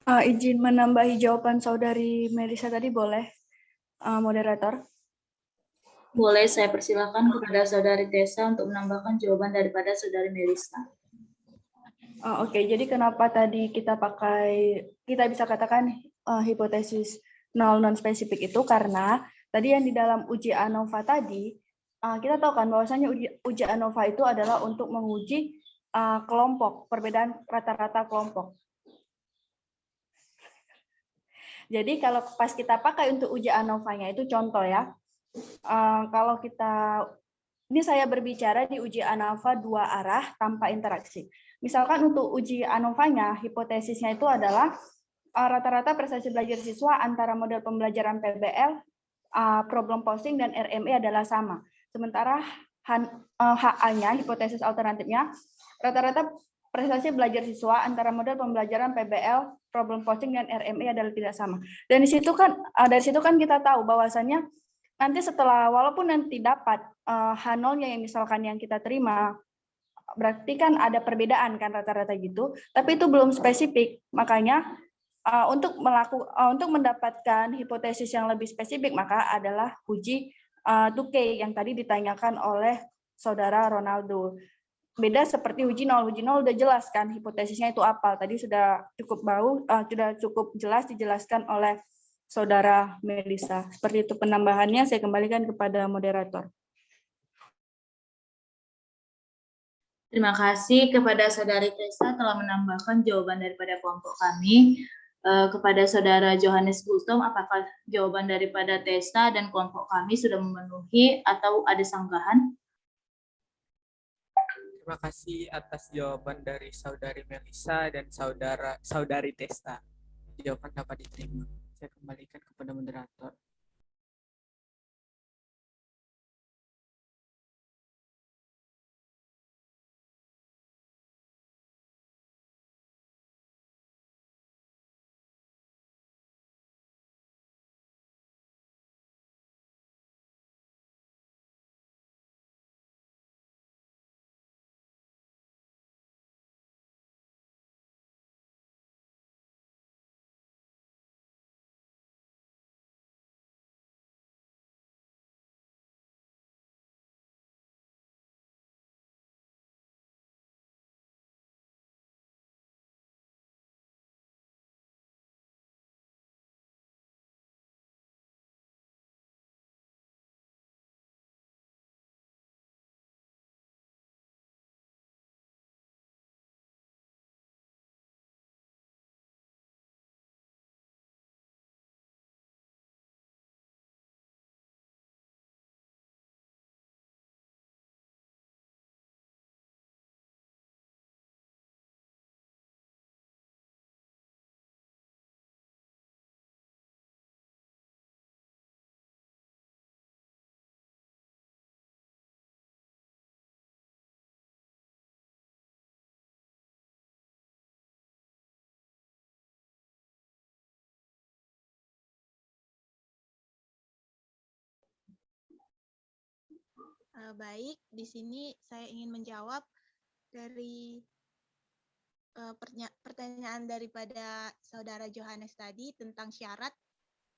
Izin menambahi jawaban Saudari Melisa tadi boleh, moderator? Boleh saya persilakan kepada Saudari Tessa untuk menambahkan jawaban daripada Saudari Melisa. Oke, jadi kenapa tadi kita bisa katakan hipotesis nol non spesifik itu karena tadi yang di dalam uji ANOVA tadi kita tahu kan bahwasanya uji ANOVA itu adalah untuk menguji kelompok, perbedaan rata-rata kelompok. Jadi kalau pas kita pakai untuk uji ANOVA-nya itu contoh ya, kalau ini saya berbicara di uji ANOVA 2 arah tanpa interaksi. Misalkan untuk uji ANOVA-nya, hipotesisnya itu adalah rata-rata prestasi belajar siswa antara model pembelajaran PBL, problem posting, dan RME adalah sama. Sementara HA-nya, hipotesis alternatifnya, rata-rata prestasi belajar siswa antara model pembelajaran PBL, problem posting, dan RME adalah tidak sama. Dan dari situ kan kita tahu bahwasannya nanti setelah, walaupun nanti dapat H0-nya yang misalkan yang kita terima, berarti kan ada perbedaan kan rata-rata gitu, tapi itu belum spesifik. Makanya untuk mendapatkan hipotesis yang lebih spesifik, maka adalah uji 2K yang tadi ditanyakan oleh Saudara Ronaldo. Beda seperti uji nol udah jelas kan hipotesisnya itu apa. Tadi sudah cukup jelas dijelaskan oleh Saudara Melisa. Seperti itu penambahannya, saya kembalikan kepada moderator. Terima kasih kepada Saudari Tessa telah menambahkan jawaban daripada kelompok kami. Kepada Saudara Johannes Gultom, apakah jawaban daripada Tessa dan kelompok kami sudah memenuhi atau ada sanggahan? Terima kasih atas jawaban dari Saudari Melisa dan Saudari Tessa. Jawaban dapat diterima. Saya kembalikan kepada moderator. Baik, di sini saya ingin menjawab dari pertanyaan daripada Saudara Johannes tadi tentang syarat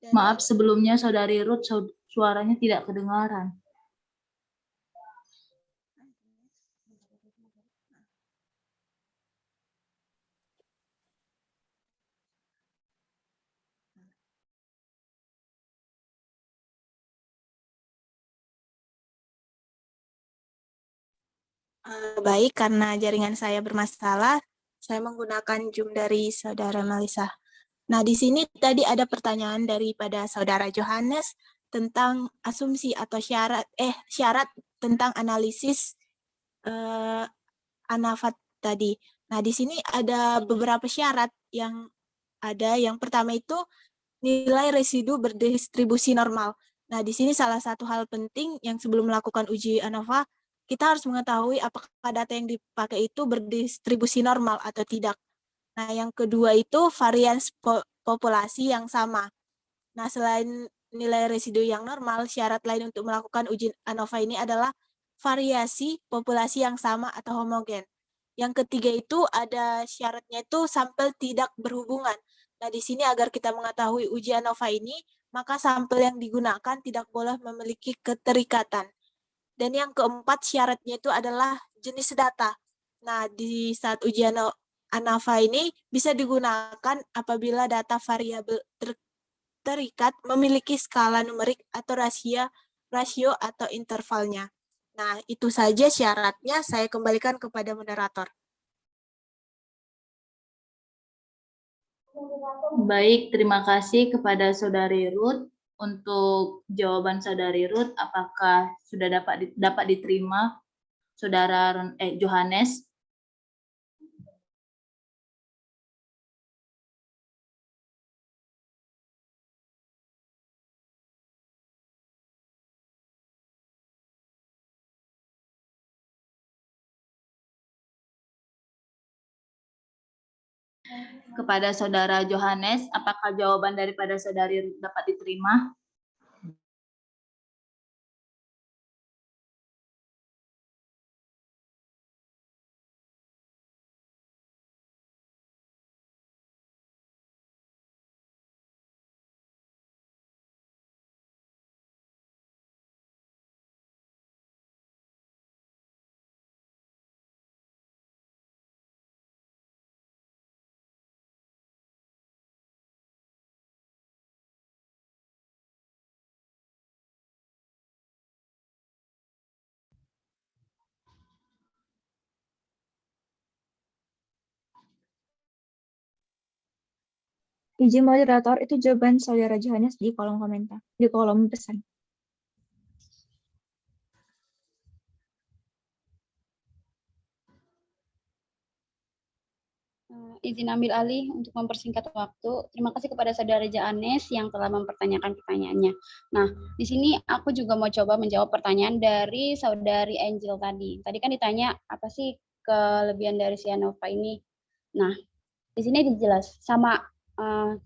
dari Maaf sebelumnya Saudari Ruth, suaranya tidak kedengaran. Baik, karena jaringan saya bermasalah, saya menggunakan Zoom dari Saudara Melisa. Nah, di sini tadi ada pertanyaan daripada Saudara Johannes tentang asumsi atau syarat tentang analisis ANAFA tadi. Nah, di sini ada beberapa syarat yang ada. Yang pertama itu nilai residu berdistribusi normal. Nah, di sini salah satu hal penting yang sebelum melakukan uji ANOVA, kita harus mengetahui apakah data yang dipakai itu berdistribusi normal atau tidak. Nah, yang kedua itu varians populasi yang sama. Nah, selain nilai residu yang normal, syarat lain untuk melakukan uji ANOVA ini adalah variasi populasi yang sama atau homogen. Yang ketiga itu ada syaratnya itu sampel tidak berhubungan. Nah, di sini agar kita mengetahui uji ANOVA ini, maka sampel yang digunakan tidak boleh memiliki keterikatan. Dan yang keempat syaratnya itu adalah jenis data. Nah, di saat uji ANOVA ini bisa digunakan apabila data variabel terikat memiliki skala numerik atau rasio atau intervalnya. Nah, itu saja syaratnya. Saya kembalikan kepada moderator. Baik, terima kasih kepada Saudari Ruth. Untuk jawaban Saudari Ruth, apakah sudah dapat diterima Saudara Johannes? Kepada Saudara Johannes, apakah jawaban daripada Saudari Ruth dapat diterima? Izin moderator, itu jawaban Saudara Johannes di kolom komentar, di kolom pesan. Izin ambil alih untuk mempersingkat waktu. Terima kasih kepada Saudara Johannes yang telah mempertanyakan pertanyaannya. Nah, di sini aku juga mau coba menjawab pertanyaan dari Saudari Angel tadi. Tadi kan ditanya apa sih kelebihan dari si ANOVA ini. Nah, di sini dijelas sama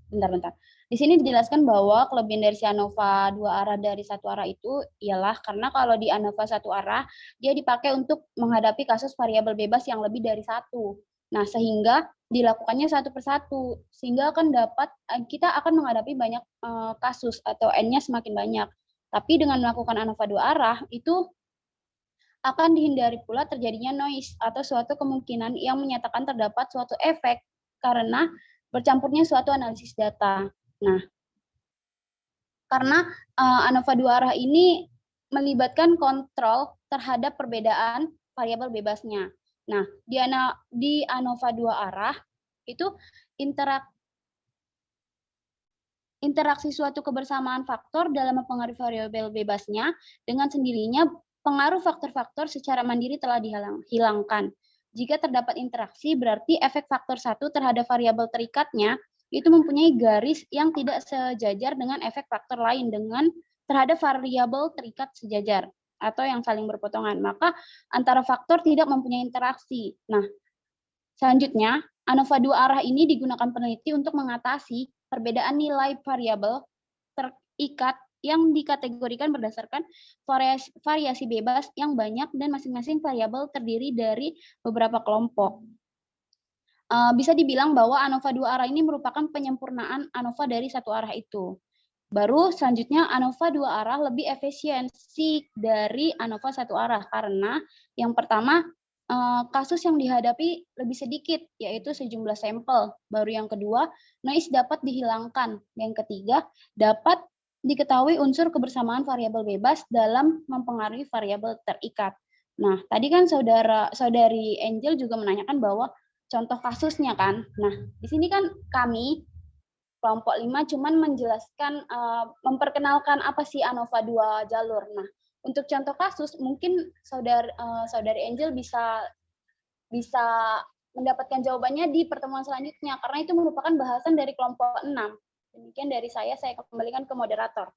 bentar. Di sini dijelaskan bahwa kelebihan dari si ANOVA 2 arah dari 1 arah itu ialah karena kalau di ANOVA 1 arah dia dipakai untuk menghadapi kasus variabel bebas yang lebih dari 1. Nah, sehingga dilakukannya satu persatu, sehingga kita akan menghadapi banyak kasus atau N-nya semakin banyak. Tapi dengan melakukan ANOVA 2 arah itu akan dihindari pula terjadinya noise atau suatu kemungkinan yang menyatakan terdapat suatu efek karena bercampurnya suatu analisis data. Nah, karena ANOVA 2 arah ini melibatkan kontrol terhadap perbedaan variabel bebasnya. Nah, di ANOVA 2 arah itu interaksi suatu kebersamaan faktor dalam mempengaruhi variabel bebasnya dengan sendirinya pengaruh faktor-faktor secara mandiri telah dihilangkan. Jika terdapat interaksi, berarti efek faktor 1 terhadap variabel terikatnya itu mempunyai garis yang tidak sejajar dengan efek faktor lain terhadap variabel terikat sejajar atau yang saling berpotongan. Maka antara faktor tidak mempunyai interaksi. Nah, selanjutnya, ANOVA 2 arah ini digunakan peneliti untuk mengatasi perbedaan nilai variabel terikat yang dikategorikan berdasarkan variasi bebas yang banyak dan masing-masing variabel terdiri dari beberapa kelompok. Bisa dibilang bahwa ANOVA dua arah ini merupakan penyempurnaan ANOVA dari satu arah itu. Baru selanjutnya ANOVA dua arah lebih efisiensi dari ANOVA satu arah karena yang pertama kasus yang dihadapi lebih sedikit, yaitu sejumlah sampel. Baru yang kedua, noise dapat dihilangkan. Yang ketiga, dapat diketahui unsur kebersamaan variabel bebas dalam mempengaruhi variabel terikat. Nah, tadi kan saudari Angel juga menanyakan bahwa contoh kasusnya kan. Nah, di sini kan kami kelompok 5 cuman menjelaskan, memperkenalkan apa sih ANOVA dua jalur. Nah, untuk contoh kasus mungkin saudari Angel bisa mendapatkan jawabannya di pertemuan selanjutnya karena itu merupakan bahasan dari kelompok 6. Demikian dari saya kembalikan ke moderator.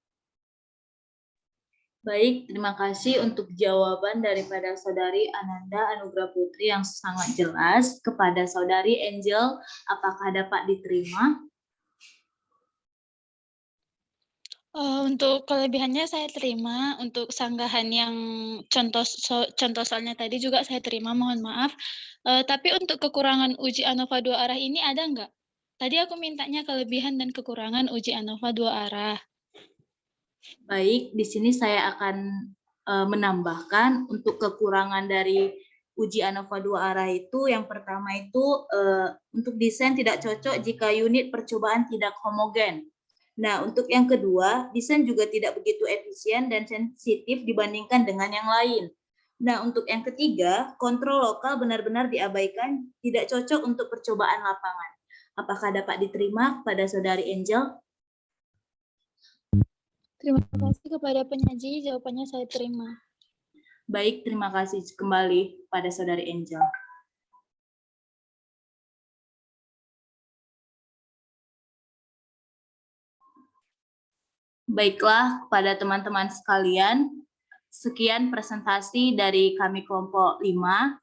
Baik, terima kasih untuk jawaban daripada Saudari Ananda Anugrah Putri yang sangat jelas. Kepada Saudari Angel, apakah dapat diterima? Untuk kelebihannya saya terima, untuk sanggahan yang contoh soalnya tadi juga saya terima, mohon maaf. Tapi untuk kekurangan uji ANOVA dua arah ini ada nggak? Tadi aku mintanya kelebihan dan kekurangan uji ANOVA dua arah. Baik, di sini saya akan menambahkan untuk kekurangan dari uji ANOVA dua arah itu, yang pertama itu untuk desain tidak cocok jika unit percobaan tidak homogen. Nah, untuk yang kedua, desain juga tidak begitu efisien dan sensitif dibandingkan dengan yang lain. Nah, untuk yang ketiga, kontrol lokal benar-benar diabaikan, tidak cocok untuk percobaan lapangan. Apakah dapat diterima pada Saudari Angel? Terima kasih kepada penyaji, jawabannya saya terima. Baik, terima kasih kembali pada Saudari Angel. Baiklah, kepada teman-teman sekalian, sekian presentasi dari kami kelompok 5.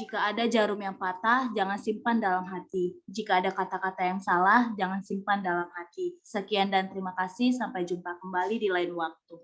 Jika ada jarum yang patah, jangan simpan dalam hati. Jika ada kata-kata yang salah, jangan simpan dalam hati. Sekian dan terima kasih, sampai jumpa kembali di lain waktu.